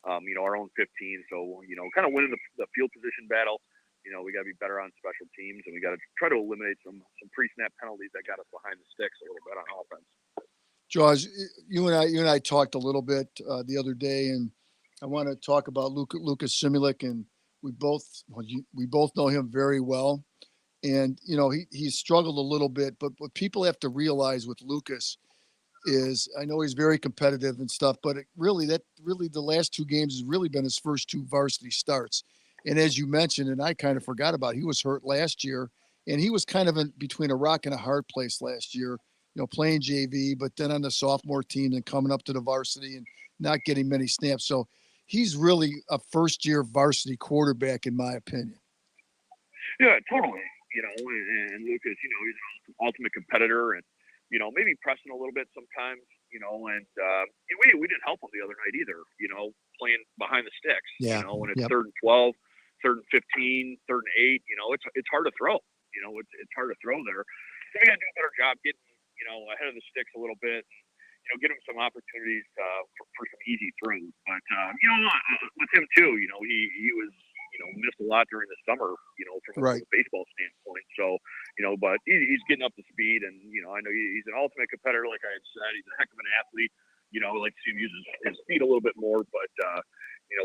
our own 15. So kind of winning the field position battle. We got to be better on special teams, and we got to try to eliminate some pre-snap penalties that got us behind the sticks a little bit on offense. Jaws, you and I talked a little bit the other day, and I want to talk about Lucas Simulik, and we both know him very well, and he's struggled a little bit. But what people have to realize with Lucas is, I know he's very competitive and stuff, but the last two games has really been his first two varsity starts. And as you mentioned, and I kind of forgot about, he was hurt last year, and he was kind of in between a rock and a hard place last year. Playing JV, but then on the sophomore team and coming up to the varsity and not getting many snaps. So he's really a first-year varsity quarterback, in my opinion. Yeah, totally. And Lucas, he's an ultimate competitor, and maybe pressing a little bit sometimes. And we didn't help him the other night either. Playing behind the sticks. Yeah. When it's 3rd and 12, 3rd and 15, 3rd and 8. It's hard to throw. It's hard to throw there. So we got to do a better job getting ahead of the sticks a little bit, get him some opportunities for some easy throws. But with him too, he was missed a lot during the summer, from a baseball standpoint. So but he's getting up to speed, and I know he's an ultimate competitor. Like I had said, he's a heck of an athlete. I like to see him use his speed a little bit more, but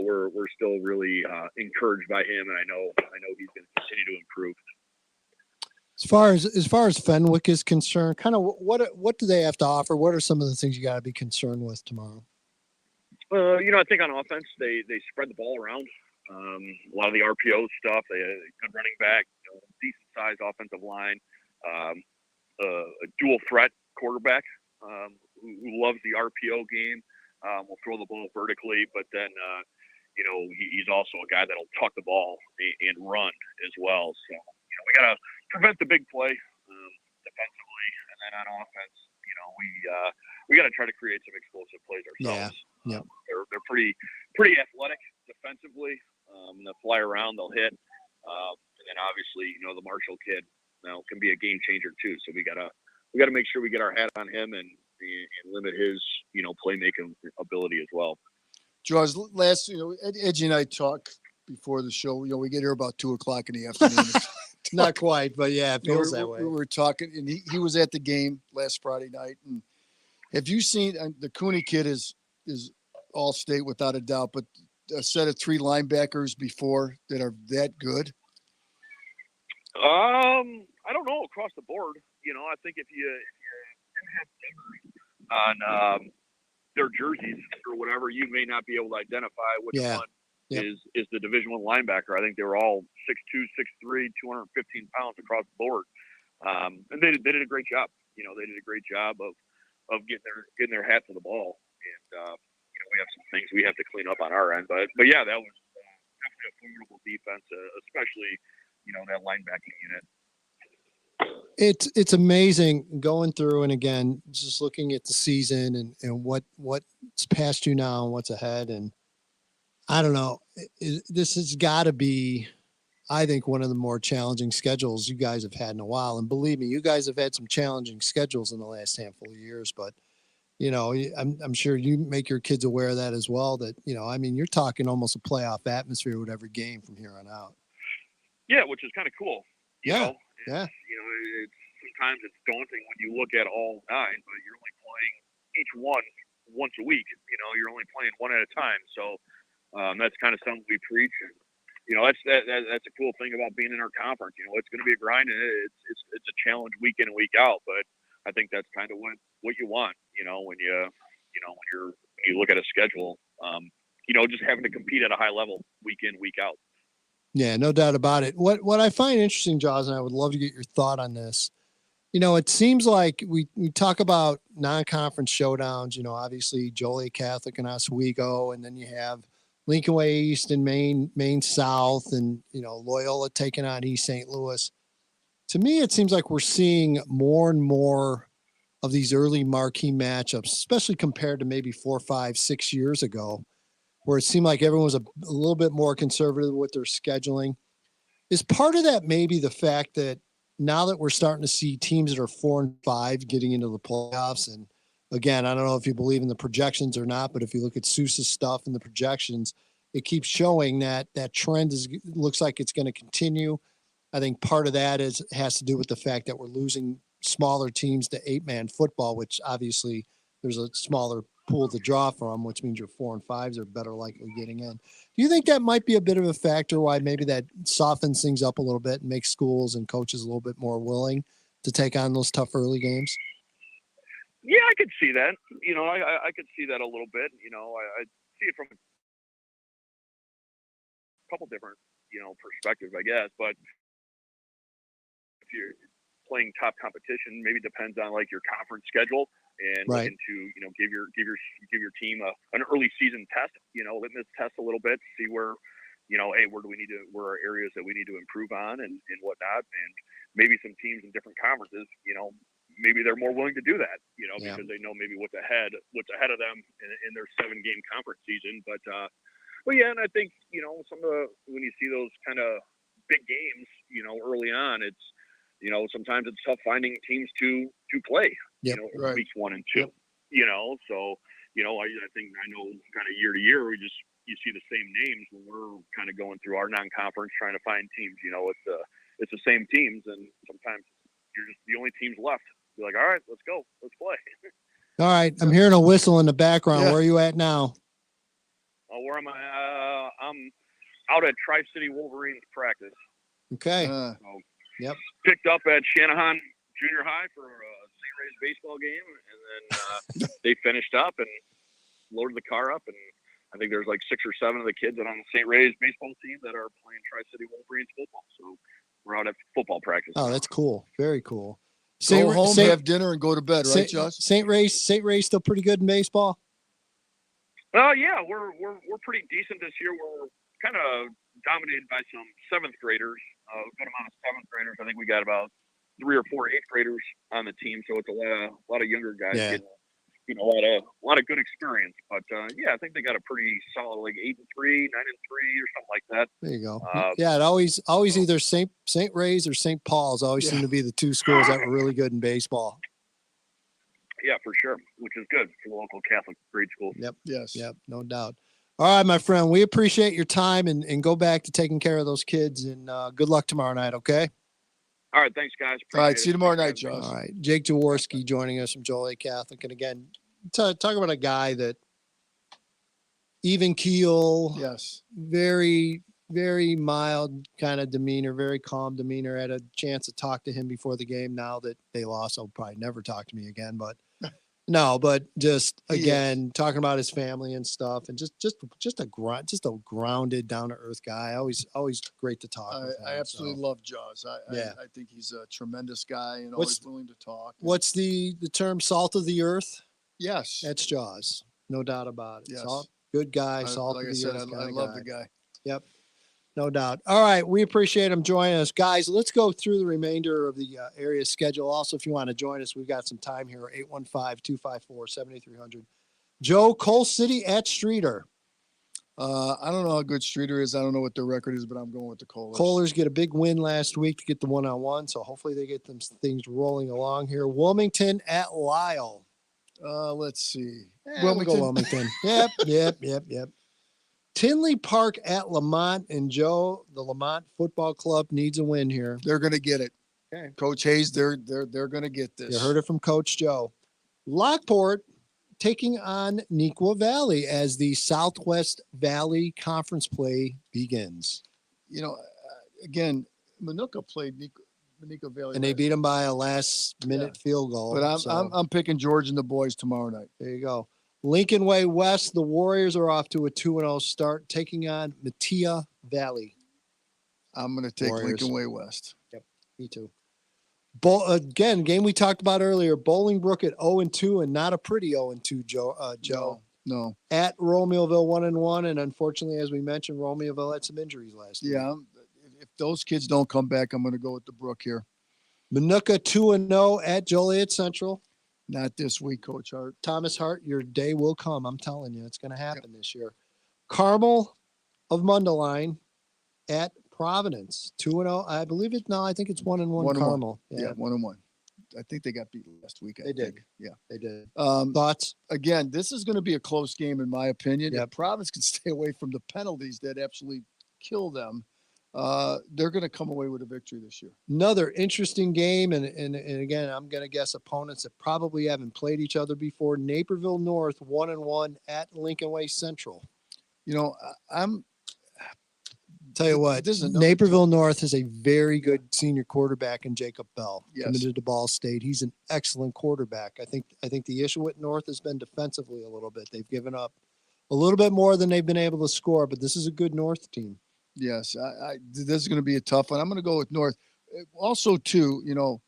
we're still really encouraged by him, and I know he's going to continue to improve. As far as Fenwick is concerned, kind of what do they have to offer? What are some of the things you got to be concerned with tomorrow? I think on offense they spread the ball around. A lot of the RPO stuff. They had a good running back, decent sized offensive line, a dual threat quarterback who loves the RPO game. Will throw the ball vertically, but then he's also a guy that'll tuck the ball and run as well. So we got to prevent the big play defensively, and then on offense, we got to try to create some explosive plays ourselves. Yeah. They're pretty athletic defensively. They'll fly around, they'll hit, and then obviously the Marshall kid can be a game changer too. So we gotta make sure we get our hat on him and limit his playmaking ability as well. Jaws, last Edgy and I talk before the show. We get here about 2:00 in the afternoon. Not quite, but yeah, it feels that way. We were talking, and he was at the game last Friday night. And have you seen the Cooney kid is all state without a doubt, but a set of 3 linebackers before that are that good? I don't know across the board. I think if you have on their jerseys or whatever, you may not be able to identify which one is the Division I linebacker. I think they were all 6'2", 6'3", 215 pounds across the board, and they did a great job. They did a great job of getting their hat to the ball, and we have some things we have to clean up on our end. But yeah, that was definitely a formidable defense, especially that linebacking unit. It's amazing going through, and again, just looking at the season and what's past you now and what's ahead. And I don't know, this has got to be, I think, one of the more challenging schedules you guys have had in a while. And believe me, you guys have had some challenging schedules in the last handful of years, but I'm sure you make your kids aware of that as well, that, you're talking almost a playoff atmosphere with every game from here on out. Yeah, which is kind of cool. Yeah. Sometimes it's daunting when you look at all 9, but you're only playing each one once a week. You're only playing one at a time. So that's kind of something we preach. And, that's a cool thing about being in our conference. It's going to be a grind, and it's a challenge week in and week out. But I think that's kind of what you want. When you look at a schedule, just having to compete at a high level week in, week out. Yeah, no doubt about it. What I find interesting, Jaws, and I would love to get your thought on this. It seems like we talk about non-conference showdowns. Obviously Joliet Catholic and Oswego, and then you have Lincoln Way East and Maine South, and Loyola taking on East St. Louis. To me, it seems like we're seeing more and more of these early marquee matchups, especially compared to maybe 4, 5, 6 years ago, where it seemed like everyone was a little bit more conservative with their scheduling. Is part of that maybe the fact that now that we're starting to see teams that are 4 and 5 getting into the playoffs, and again, I don't know if you believe in the projections or not, but if you look at Seuss's stuff and the projections, it keeps showing that that trend looks like it's going to continue. I think part of that has to do with the fact that we're losing smaller teams to 8-man football, which obviously there's a smaller pool to draw from, which means your 4 and 5s are better likely getting in. Do you think that might be a bit of a factor why maybe that softens things up a little bit and makes schools and coaches a little bit more willing to take on those tough early games? Yeah, I could see that. I could see that a little bit. I see it from a couple different, perspectives, I guess. But if you're playing top competition, maybe depends on like your conference schedule and right. looking to, give your team an early season test, litmus test a little bit, see where, hey, where are areas that we need to improve on and whatnot. And maybe some teams in different conferences, maybe they're more willing to do that, because they know maybe what's ahead of them in their 7-game conference season. But yeah, and I think, when you see those kind of big games, early on, it's, sometimes it's tough finding teams to play, right. weeks 1 and 2, so, I think I know kind of year to year, you see the same names when we're kind of going through our non-conference trying to find teams, it's the same teams, and sometimes you're just the only teams left. You're like, all right, let's go, let's play. All right. I'm hearing a whistle in the background. Yeah. Where are you at now? Oh, where am I? I'm out at Tri-City Wolverines practice. Okay. So, yep. Picked up at Shanahan Junior High for a St. Ray's baseball game, and then they finished up and loaded the car up, and I think there's like 6 or 7 of the kids that are on the St. Ray's baseball team that are playing Tri-City Wolverines football. So we're out at football practice. Oh, that's cool. Very cool. Go home, have dinner, and go to bed, right, Josh? St. Ray's still pretty good in baseball? Yeah, we're pretty decent this year. We're kind of dominated by some 7th graders, a good amount of 7th graders. I think we got about 3 or 4 8th graders on the team, so it's a lot of younger guys getting a lot of good experience. But yeah, I think they got a pretty solid, like 8 and 3, 9 and 3, or something like that. There you go. Yeah, it always either St. Ray's or St. Paul's always seem to be the 2 schools that were really good in baseball. Yeah, for sure, which is good for the local Catholic grade schools. Yep. Yes. Yep. No doubt. All right, my friend, we appreciate your time and go back to taking care of those kids, and good luck tomorrow night. Okay. All right. Thanks, guys. All right. See you tomorrow night, Josh. All right. Jake Jaworski joining us from Joel Catholic. And again, talk about a guy that even keel. Yes. Very, very mild kind of demeanor, very calm demeanor. Had a chance to talk to him before the game. Now that they lost, I'll probably never talk to me again, but no, but just again, talking about his family and stuff, and just a grounded, down to earth guy. Always great to talk with him. I absolutely love Jaws. I think he's a tremendous guy and always willing to talk. What's the term, salt of the earth? Yes. That's Jaws. No doubt about it. Yes. Salt, good guy, salt like of I the said, earth. I love the guy. Yep. No doubt. All right. We appreciate him joining us. Guys, let's go through the remainder of the area schedule. Also, if you want to join us, we've got some time here, 815-254-7300. Joe, Coal City at Streeter. I don't know how good Streeter is. I don't know what their record is, but I'm going with the Kohlers. Kohlers get a big win last week to get the 1-on-1, so hopefully they get them things rolling along here. Wilmington at Lisle. Let's see. We'll go Wilmington. Yep. Tinley Park at Lamont, and Joe, the Lamont Football Club needs a win here. They're going to get it. Okay. Coach Hayes, they're going to get this. You heard it from Coach Joe. Lockport taking on Neuqua Valley as the Southwest Valley Conference play begins. Again, Minooka played Minooka Valley, and they beat them by a last-minute field goal. But I'm picking George and the boys tomorrow night. There you go. Lincoln Way West, the Warriors are off to a 2-0 start, taking on Metea Valley. I'm going to take Warriors. Lincoln Way West. Yep, me too. Again, game we talked about earlier, Bolingbrook at 0-2, and not a pretty 0-2, Joe. No. At Romeoville 1-1, and unfortunately, as we mentioned, Romeoville had some injuries last week. Yeah, if those kids don't come back, I'm going to go with the Brook here. Minooka 2-0 at Joliet Central. Not this week, Coach Hart. Thomas Hart, your day will come. I'm telling you, it's going to happen this year. Carmel of Mundelein at Providence, 2-0. I believe it. No, I think it's 1-1. Carmel. Yeah, 1-1. I think they got beat last week. They did. Yeah, they did. Thoughts? Again, this is going to be a close game, in my opinion. Yep. If Providence can stay away from the penalties that absolutely kill them, they're going to come away with a victory this year. Another interesting game, and again, I'm going to guess opponents that probably haven't played each other before. Naperville North 1-1 at Lincoln Way Central. You know, Tell you what, Naperville North has a very good senior quarterback in Jacob Bell, committed to Ball State. He's an excellent quarterback. I think the issue with North has been defensively a little bit. They've given up a little bit more than they've been able to score, but this is a good North team. Yes, this is going to be a tough one. I'm going to go with North. Also, too, you know,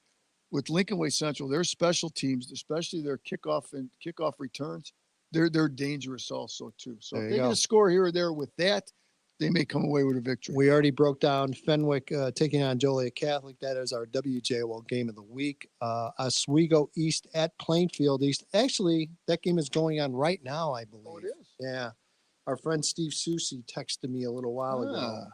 with Lincoln Way Central, their special teams, especially their kickoff returns, they're dangerous also, too. So if they're going to score here or there with that, they may come away with a victory. We already broke down Fenwick taking on Joliet Catholic. That is our WJOL game of the week. Oswego East at Plainfield East. Actually, that game is going on right now, I believe. Oh, it is? Yeah. Our friend Steve Susi texted me a little while ago.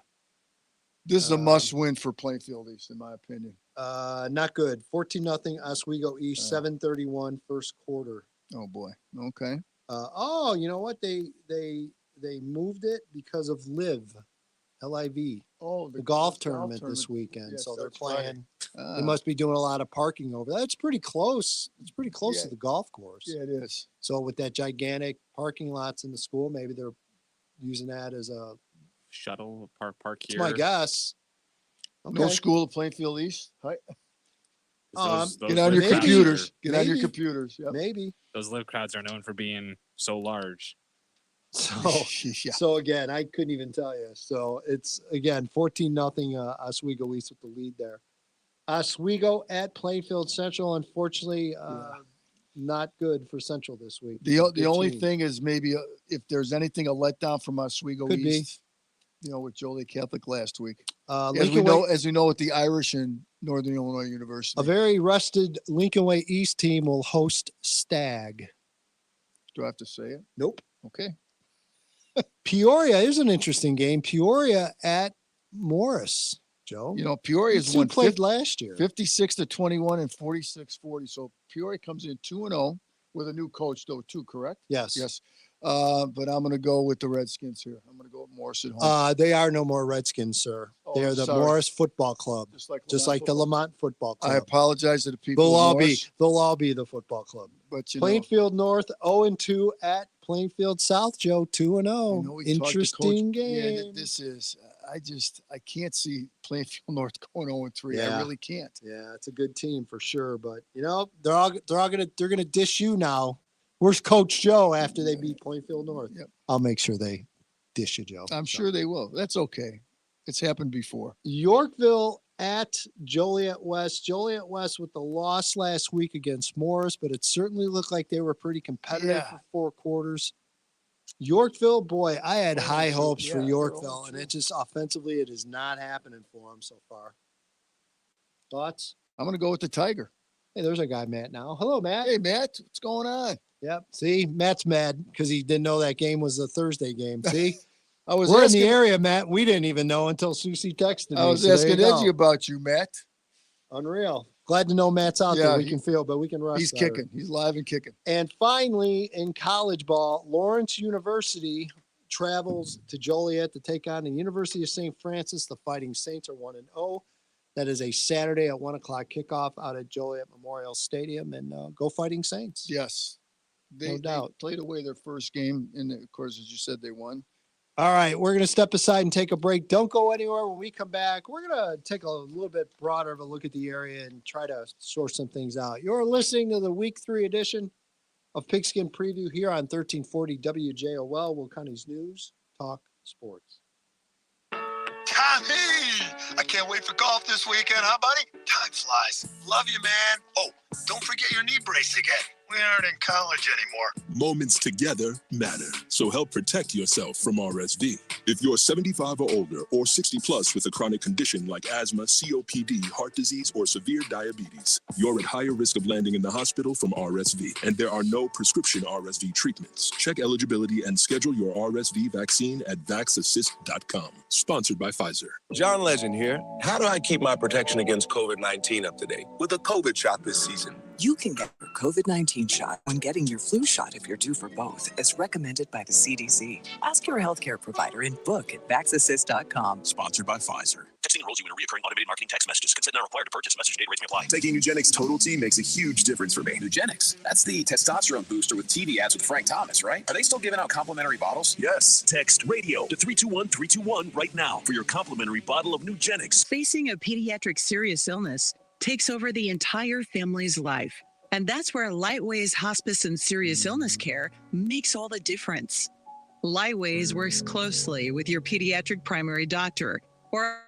This is a must-win for Plainfield East, in my opinion. Not good. 14-0 Oswego East, 7:31 first quarter. Oh, boy. Okay. You know what? They moved it because of LIV. Oh, the golf tournament this weekend. Yes, so they're that's playing. right. They must be doing a lot of parking over there. It's pretty close. It's pretty close to the golf course. Yeah, it is. So with that gigantic parking lots in the school, maybe they're using that as a shuttle park That's here. my guess. Okay. No school at Plainfield East. Hi. Get on live your crowds computers. are- Get on your computers. Yep. Maybe. Those live crowds are known for being so large. So again, I couldn't even tell you. So it's again 14-0 Oswego East with the lead there. Oswego at Plainfield Central. Unfortunately, not good for Central this week. The only thing is maybe if there's anything a letdown from Oswego Could be. East, you know, with Joliet Catholic last week. As Lincoln we know, with the Irish and Northern Illinois University. A very rested Lincoln Way East team will host Stag. Do I have to say it? Nope. Okay. Peoria is an interesting game. Peoria at Morris, Joe. You know, Peoria's won won played last year. 56-21 and 46-40. So Peoria comes in 2-0 with a new coach, though, too, correct? Yes. Yes. But I'm going to go with the Redskins here. I'm going to go with Morris at home. They are no more Redskins, sir. They are the sorry. Morris Football Club, Just like the Lamont Football Club. I apologize to the people. They'll all be the football club. But Plainfield North 0-2 at Plainfield South, Joe 2-0. Interesting game. Yeah, this is. I can't see Plainfield North going 0-3. I really can't. Yeah, it's a good team for sure. But you know, they're gonna dish you now. Where's Coach Joe after they beat Plainfield North? Yep. I'll make sure they dish you, Joe. I'm sure they will. That's okay. It's happened before. Yorkville at Joliet West. Joliet West with the loss last week against Morris, but it certainly looked like they were pretty competitive for 4 quarters. Yorkville, boy, I had high hopes for Yorkville, and it just offensively, it is not happening for them so far. Thoughts? I'm going to go with the Tiger. Hey, there's our guy, Matt, now. Hello, Matt. Hey, Matt. What's going on? Yep. See, Matt's mad because he didn't know that game was a Thursday game. See? We're in the area, Matt. We didn't even know until Susie texted me. I was so asking Angie about you, Matt. Unreal. Glad to know Matt's out there. We can feel, but we can rush. He's kicking. He's live and kicking. And finally, in college ball, Lawrence University travels to Joliet to take on the University of St. Francis. The Fighting Saints are 1-0. That is a Saturday at 1 o'clock kickoff out at Joliet Memorial Stadium. And go Fighting Saints. Yes. No doubt. They played away their first game. And, of course, as you said, they won. All right, we're going to step aside and take a break. Don't go anywhere. When we come back, we're going to take a little bit broader of a look at the area and try to sort some things out. You're listening to the Week 3 edition of Pigskin Preview here on 1340 WJOL, Will County's News, Talk, Sports. Tommy, I can't wait for golf this weekend, huh, buddy? Time flies. Love you, man. Oh, don't forget your knee brace again. We aren't in college anymore. Moments together matter. So help protect yourself from RSV. If you're 75 or older or 60 plus with a chronic condition like asthma, COPD, heart disease, or severe diabetes, you're at higher risk of landing in the hospital from RSV. And there are no prescription RSV treatments. Check eligibility and schedule your RSV vaccine at vaxassist.com. Sponsored by Pfizer. John Legend here. How do I keep my protection against COVID-19 up to date? With a COVID shot this season. You can get your COVID-19 shot when getting your flu shot if you're due for both, as recommended by the CDC. Ask your healthcare provider and book at vaxassist.com. Sponsored by Pfizer. Texting enrolls you in a recurring automated marketing text messages. Consent not required to purchase. Message data rates may apply. Taking Nugenix Total T makes a huge difference for me. Nugenix? That's the testosterone booster with TV ads with Frank Thomas, right? Are they still giving out complimentary bottles? Yes. Text radio to 321-321 right now for your complimentary bottle of Nugenix. Facing a pediatric serious illness takes over the entire family's life. And that's where Lightway's hospice and serious illness care makes all the difference. Lightway's works closely with your pediatric primary doctor or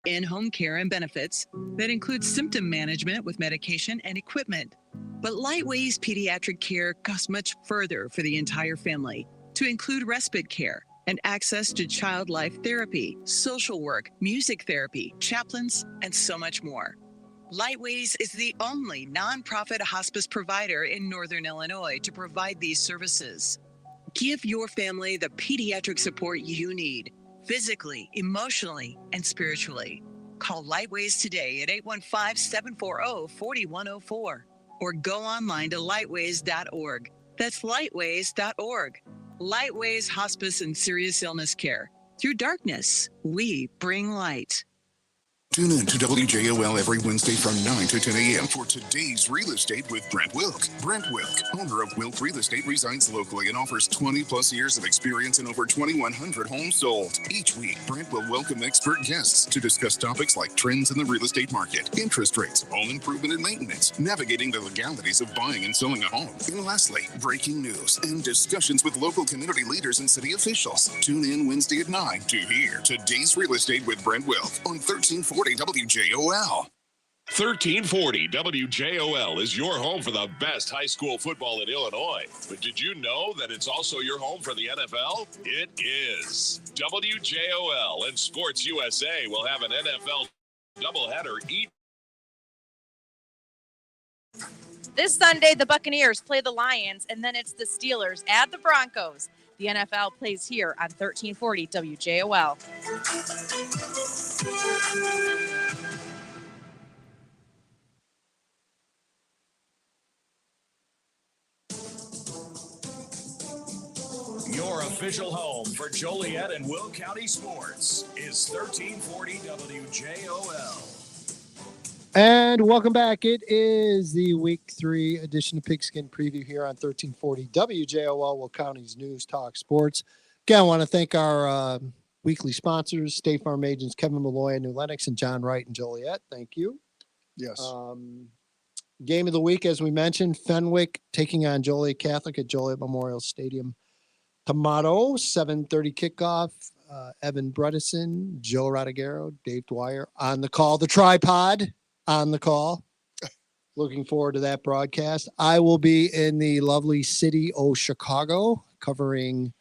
in-home care and benefits that includes symptom management with medication and equipment. But Lightway's pediatric care goes much further for the entire family to include respite care and access to child life therapy, social work, music therapy, chaplains, and so much more. Lightways is the only nonprofit hospice provider in Northern Illinois to provide these services. Give your family the pediatric support you need, physically, emotionally, and spiritually. Call Lightways today at 815-740-4104 or go online to lightways.org. That's lightways.org. Lightways Hospice and Serious Illness Care. Through darkness, we bring light. Tune in to WJOL every Wednesday from 9 to 10 a.m. for Today's Real Estate with Brent Wilk. Brent Wilk, owner of Wilk Real Estate, resides locally and offers 20-plus years of experience in over 2,100 homes sold. Each week, Brent will welcome expert guests to discuss topics like trends in the real estate market, interest rates, home improvement and maintenance, navigating the legalities of buying and selling a home, and lastly, breaking news and discussions with local community leaders and city officials. Tune in Wednesday at 9 to hear Today's Real Estate with Brent Wilk on 1340 WJOL. 1340 WJOL is your home for the best high school football in Illinois. But did you know that it's also your home for the NFL? It is. WJOL and Sports USA will have an NFL doubleheader each. This Sunday, the Buccaneers play the Lions, and then it's the Steelers at the Broncos. The NFL plays here on 1340 WJOL. Your official home for Joliet and Will County sports is 1340 WJOL. And welcome back. It is the Week 3 edition of Pigskin Preview here on 1340 WJOL, Will County's News Talk Sports. Again, I want to thank our weekly sponsors, State Farm agents Kevin Malloy and New Lenox and John Wright and Joliet. Thank you. Yes. Game of the week, as we mentioned, Fenwick taking on Joliet Catholic at Joliet Memorial Stadium tomorrow, 7:30 kickoff. Evan Bredesen, Joe Rodriguero, Dave Dwyer on the call. The tripod on the call. Looking forward to that broadcast. I will be in the lovely city of Chicago covering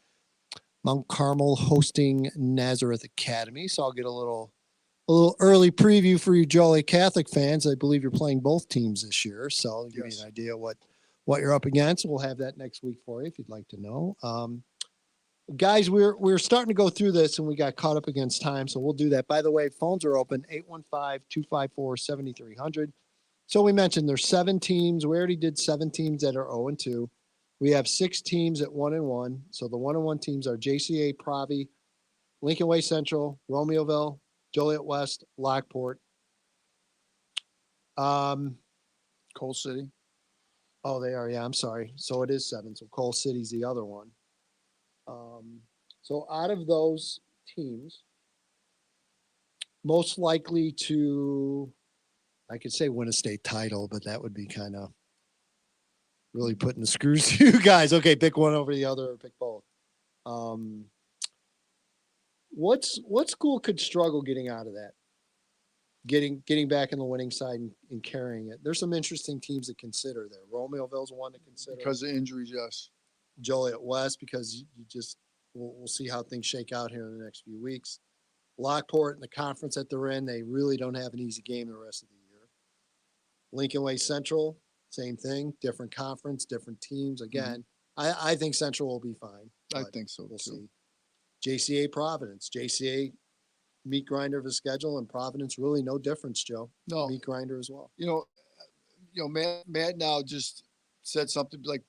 Mount Carmel hosting Nazareth Academy. So I'll get a little early preview for you Joliet Catholic fans. I believe you're playing both teams this year. So I'll give you an idea what you're up against. We'll have that next week for you if you'd like to know. Guys, we're starting to go through this and we got caught up against time. So we'll do that. By the way, phones are open, 815-254-7300. So we mentioned there's 7 teams. We already did 7 teams that are 0-2. We have 6 teams at 1-1. So the 1-1 teams are JCA, Pravi, Lincoln Way Central, Romeoville, Joliet West, Lockport. Coal City. Oh, they are. Yeah, I'm sorry. So it is 7. So Coal City's the other one. So out of those teams, most likely to, I could say win a state title, but that would be kind of really putting the screws to you guys. Okay, pick one over the other or pick both. What school could struggle getting out of that? getting back in the winning side and carrying it. There's some interesting teams to consider there. Romeoville's one to consider because of injuries. Yes. Joliet West, because we'll see how things shake out here in the next few weeks. Lockport and the conference that they're in, they really don't have an easy game the rest of the year. Lincoln Way Central, same thing, different conference, different teams. Again, I think Central will be fine. I think so. We'll see. JCA Providence. JCA meat grinder of a schedule, and Providence really no difference, Joe. No. Meat grinder as well. You know, Matt now just said something like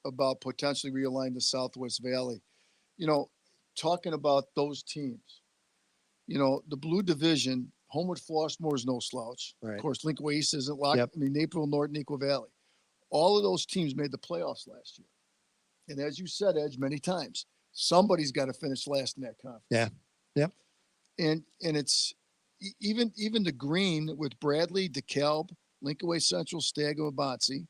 about potentially realigning the Southwest Valley. You know, talking about those teams, you know, the Blue Division, Homewood Flossmoor is no slouch. Right. Of course, Lincoln Way East isn't locked. Yep. I mean, Naperville North and Equal Valley. All of those teams made the playoffs last year. And as you said, Edge, many times, somebody's got to finish last in that conference. Yeah. Yep. And it's even the green with Bradley, DeKalb, Lincoln Way Central, Stagg, Abonsi,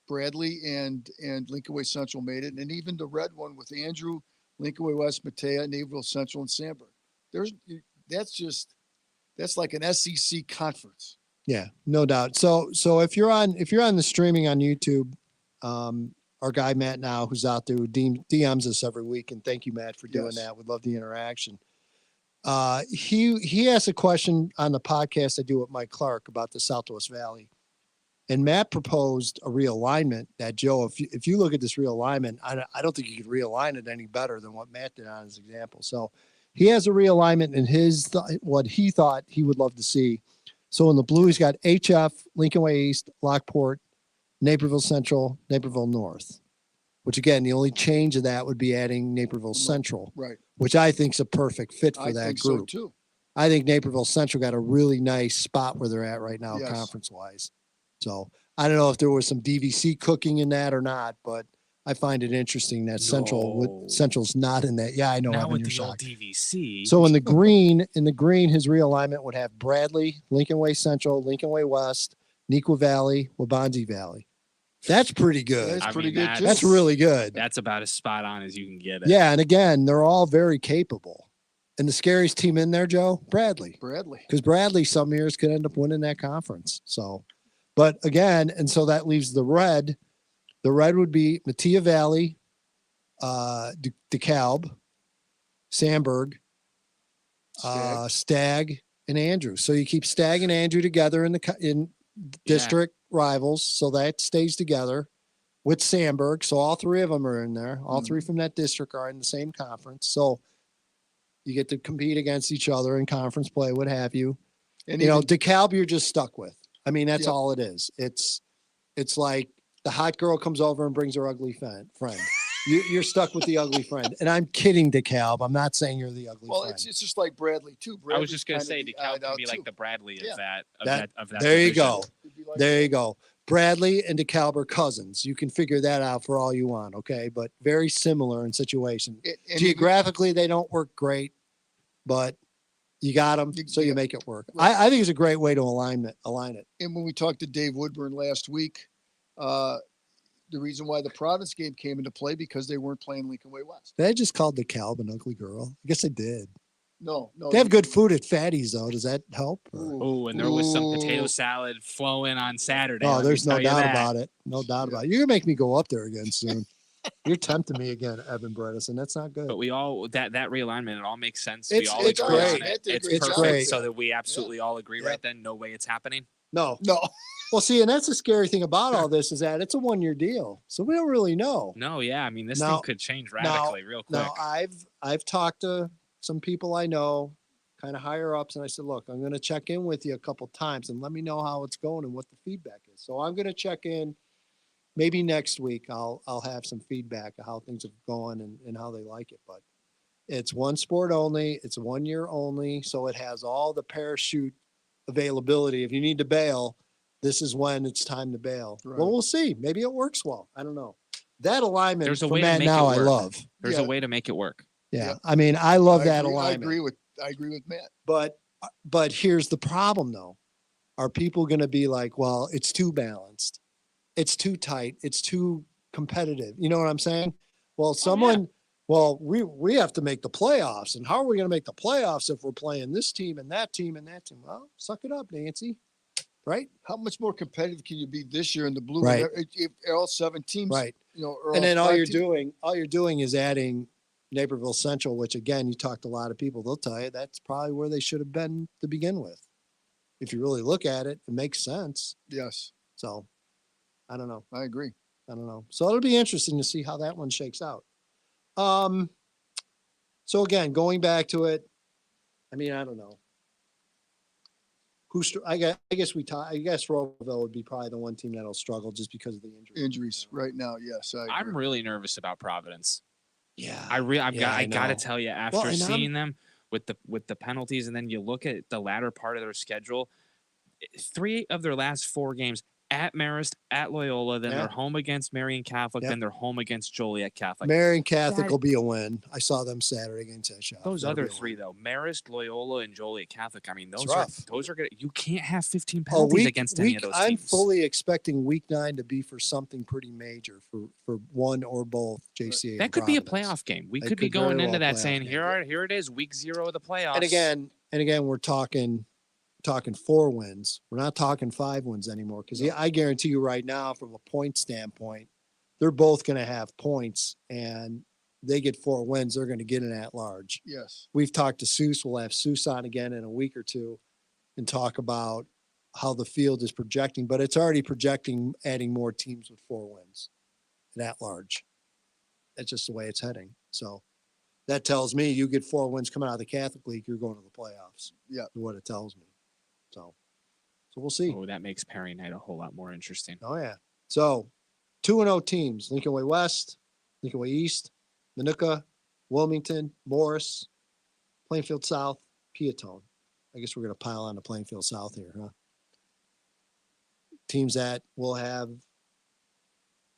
Bradley and Lincoln Way Central made it. And even the red one with Andrew, Lincoln Way West, Matea, Naperville Central, and Sandburg. That's like an SEC conference. Yeah, no doubt. So if you're on the streaming on YouTube, our guy Matt now, who's out there, who DMs us every week, and thank you, Matt, for doing that. We love the interaction. He asked a question on the podcast I do with Mike Clark about the Southwest Valley, and Matt proposed a realignment that, Joe, if you look at this realignment, I don't think you could realign it any better than what Matt did on his example. So he has a realignment in what he thought he would love to see. So in the blue, he's got HF, Lincoln Way East, Lockport, Naperville Central, Naperville North, which again, the only change of that would be adding Naperville Central, right? Which I think is a perfect fit for that think group. So too. I think Naperville Central got a really nice spot where they're at right now, Yes. conference wise. So I don't know if there was some DVC cooking in that or not, but I find it interesting that Central's not in that. Yeah, I know. Now Evan, with you're the old shocked. DVC. So in the green, his realignment would have Bradley, Lincoln Way Central, Lincoln Way West, Neuqua Valley, Wabansie Valley. That's pretty good. That's pretty good too. That's really good. That's about as spot on as you can get it. Yeah, and again, they're all very capable. And the scariest team in there, Joe, Bradley. Because Bradley some years could end up winning that conference. So, but again, and so that leaves the red. The red would be Matea Valley, DeKalb, Sandburg, Stagg, and Andrew. So you keep Stagg and Andrew together in district rivals, so that stays together with Sandburg. So all three of them are in there. All three from that district are in the same conference. So you get to compete against each other in conference play, what have you. And DeKalb, you're just stuck with. I mean, that's all it is. It's like the hot girl comes over and brings her ugly friend. You're stuck with the ugly friend. And I'm kidding, DeKalb. I'm not saying you're the ugly friend. It's just like Bradley too. I was just going to say DeKalb could be like the Bradley of that. There you division. go. There you go. Bradley and DeKalb are cousins. You can figure that out for all you want, okay? But very similar in situation. Geographically, they don't work great, but you got them, so you make it work. Right. I think it's a great way to align it. And when we talked to Dave Woodburn last week, the reason why the Providence game came into play because they weren't playing Lincoln Way West. They just called DeKalb an ugly girl. I guess they did. No. They have good food at Fatty's, though. Does that help? Oh, and there was some potato salad flowing on Saturday. Oh, let me there's no tell you doubt that. about it. No doubt about it. You're going to make me go up there again soon. You're tempting me again, Evan Bredesen. That's not good. But we all that realignment, it all makes sense. It's we all agree great. on it. It's It's perfect, great. so that we absolutely all agree right then. No way it's happening. No. Well, see, and that's the scary thing about all this is that it's a 1-year deal, so we don't really know. No, yeah, I mean this thing could change radically real quick. Now, I've talked to some people I know, kind of higher ups, and I said, look, I'm going to check in with you a couple times and let me know how it's going and what the feedback is. So I'm going to check in. Maybe next week I'll have some feedback of how things are going and how they like it. But it's one sport only. It's 1 year only. So it has all the parachute availability. If you need to bail, this is when it's time to bail. Right. Well, we'll see. Maybe it works well. I don't know. That alignment There's a for way to Matt make now it I work. love. There's a way to make it work. Yeah. I mean, I love that agree- alignment. I agree with Matt. But here's the problem though. Are people going to be like, well, it's too balanced. It's too tight. It's too competitive. You know what I'm saying? Well, someone well, we have to make the playoffs. And how are we going to make the playoffs if we're playing this team and that team and that team? Well, suck it up, Nancy. Right? How much more competitive can you be this year in the blue? Right. If all 7 teams, Right. or And then all you're doing. doing is adding Naperville Central, which again, you talked to a lot of people. They'll tell you that's probably where they should have been to begin with. If you really look at it, it makes sense. Yes. So I don't know. I agree. I don't know. So it'll be interesting to see how that one shakes out. So again, going back to it, I mean, I don't know. I guess Rockville would be probably the one team that'll struggle just because of the injuries right now. Yes, I'm really nervous about Providence. Yeah, I gotta know. tell you, after seeing them with the penalties, and then you look at the latter part of their schedule, 3 of their last 4 games at Marist, at Loyola, then they're home against Marian Catholic, then they're home against Joliet Catholic. Marian Catholic will be a win. I saw them Saturday against that shot. Those other 3 though, Marist, Loyola, and Joliet Catholic. I mean, those are good. You can't have 15 penalties against any of those teams. I'm fully expecting week 9 to be for something pretty major for one or both JCA. That could be a playoff game. We could be going into that saying, here it is, week 0 of the playoffs. And again, we're talking 4 wins. We're not talking 5 wins anymore because I guarantee you right now, from a point standpoint, they're both going to have points, and they get 4 wins. They're going to get an at-large. Yes. We've talked to Seuss. We'll have Seuss on again in a week or 2 and talk about how the field is projecting, but it's already projecting adding more teams with 4 wins and at-large. That's just the way it's heading. So that tells me you get 4 wins coming out of the Catholic League, you're going to the playoffs. Yeah. Is what it tells me. So we'll see. Oh, that makes Perry Knight a whole lot more interesting. Oh, yeah. So 2-0 teams: Lincoln Way West, Lincoln Way East, Minooka, Wilmington, Morris, Plainfield South, Peatone. I guess we're going to pile on to Plainfield South here, huh? Teams that will have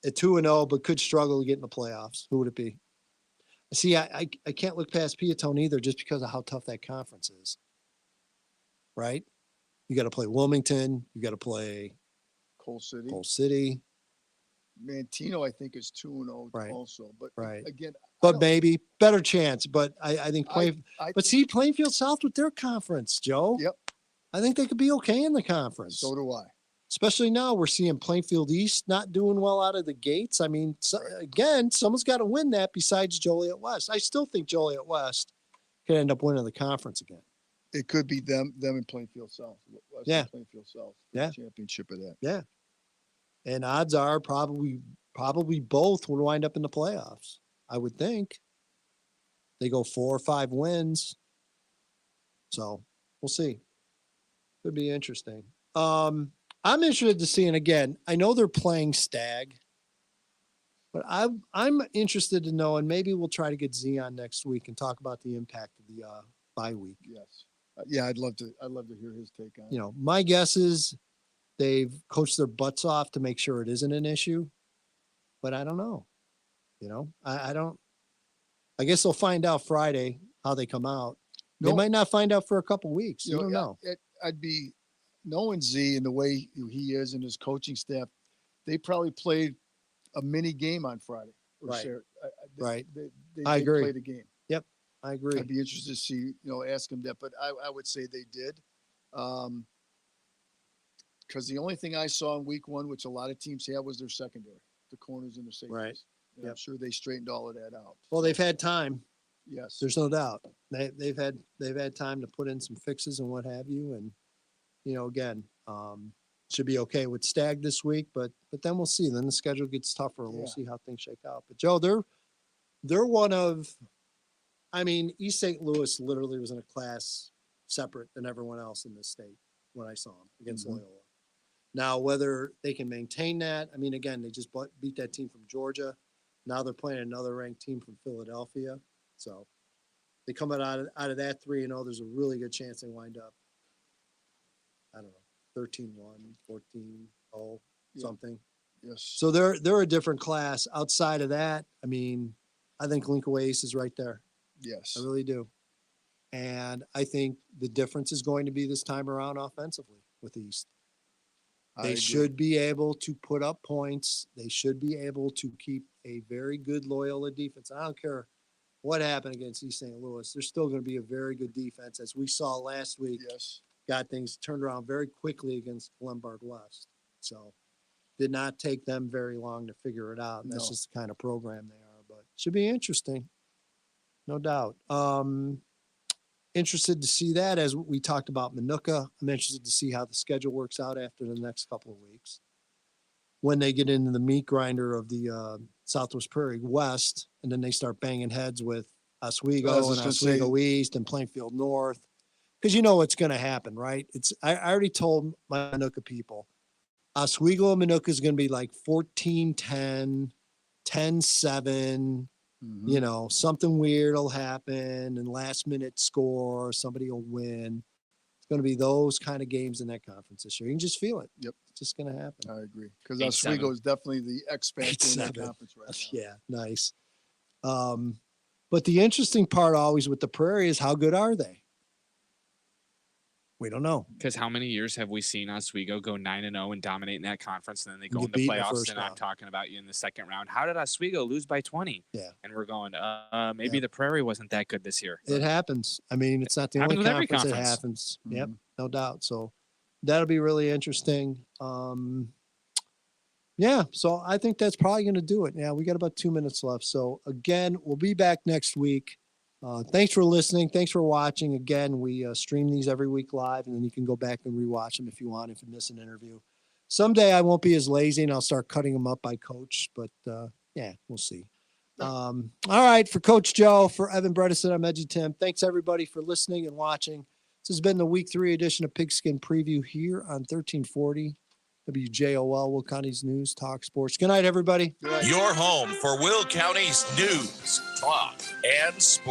a 2-0 but could struggle to get in the playoffs. Who would it be? See, I can't look past Peatone either just because of how tough that conference is. Right? You got to play Wilmington. You got to play Coal City. Mantino, I think, is 2-0 also. But again, but maybe better chance. But I think Plainfield South with their conference, Joe. Yep. I think they could be okay in the conference. So do I. Especially now we're seeing Plainfield East not doing well out of the gates. I mean, again, someone's got to win that besides Joliet West. I still think Joliet West could end up winning the conference again. It could be them in Plainfield South. West Plainfield South. Yeah. Championship of that. Yeah. And odds are probably both would wind up in the playoffs. I would think. They go 4 or 5 wins. So we'll see. Could be interesting. I'm interested to see, and again, I know they're playing Stag, but I'm interested to know, and maybe we'll try to get Z on next week and talk about the impact of the bye week. Yes. Yeah, I'd love to hear his take on it. My guess is they've coached their butts off to make sure it isn't an issue, but I don't know. I don't. I guess they'll find out Friday how they come out. They might not find out for a couple weeks. You don't know. I'd be knowing Z and the way he is and his coaching staff. They probably played a mini game on Friday. Right. They I agree. Played a game. Yep. I agree. I'd be interested to see, ask him that, but I would say they did. Because the only thing I saw in week 1, which a lot of teams had, was their secondary, the corners and the safeties. Right. I'm sure they straightened all of that out. Well, they've had time. Yes. There's no doubt. They've had time to put in some fixes and what have you. And, again, should be okay with Stag this week, but then we'll see. Then the schedule gets tougher and we'll see how things shake out. But Joe, they're one of, East St. Louis literally was in a class separate than everyone else in this state when I saw them against Loyola. Now, whether they can maintain that, again, they just beat that team from Georgia. Now they're playing another ranked team from Philadelphia. So they come out of that 3-0. There's a really good chance they wind up, 13-1, 14-0, something. Yes. So they're a different class. Outside of that, I think Lincoln Way East is right there. Yes. I really do. And I think the difference is going to be this time around offensively with East. They should be able to put up points. They should be able to keep a very good Loyola defense. I don't care what happened against East St. Louis. They're still going to be a very good defense, as we saw last week. Yes. Got things turned around very quickly against Lombard West. So did not take them very long to figure it out. And that's No. just the kind of program they are, but should be interesting. No doubt. Interested to see that, as we talked about Minooka. I'm interested to see how the schedule works out after the next couple of weeks, when they get into the meat grinder of the Southwest Prairie West, and then they start banging heads with Oswego and Oswego East and Plainfield North. Because you know what's going to happen, right? I already told my Minooka people, Oswego and Minooka is going to be like 14-10, 10-7. You know, something weird will happen and last minute score, somebody will win. It's going to be those kind of games in that conference this year. You can just feel it. Yep. It's just going to happen. I agree. Because Oswego is definitely the X factor in that conference right now. Yeah, nice. But the interesting part always with the Prairie is, how good are they? We don't know. Because how many years have we seen Oswego go 9-0 and dominate in that conference, and then they go in Get the beat in the playoffs, first and I'm round. talking about you in the second round. How did Oswego lose by 20? Yeah. And we're going, maybe the Prairie wasn't that good this year. It happens. I mean, it's not the Happens only with every conference it conference. happens. Yep, no doubt. So that'll be really interesting. Yeah, so I think that's probably going to do it. Yeah, we got about 2 minutes left. So again, we'll be back next week. Thanks for listening. Thanks for watching. Again, we stream these every week live, and then you can go back and rewatch them if you want, if you miss an interview. Someday I won't be as lazy and I'll start cutting them up by coach, but yeah, we'll see. All right, for Coach Joe, for Evan Bredesen, I'm Edgy Tim. Thanks everybody for listening and watching. This has been the week 3 edition of Pigskin Preview here on 1340 WJOL, Will County's News Talk Sports. Good night, everybody. Your home for Will County's news, talk, and sports.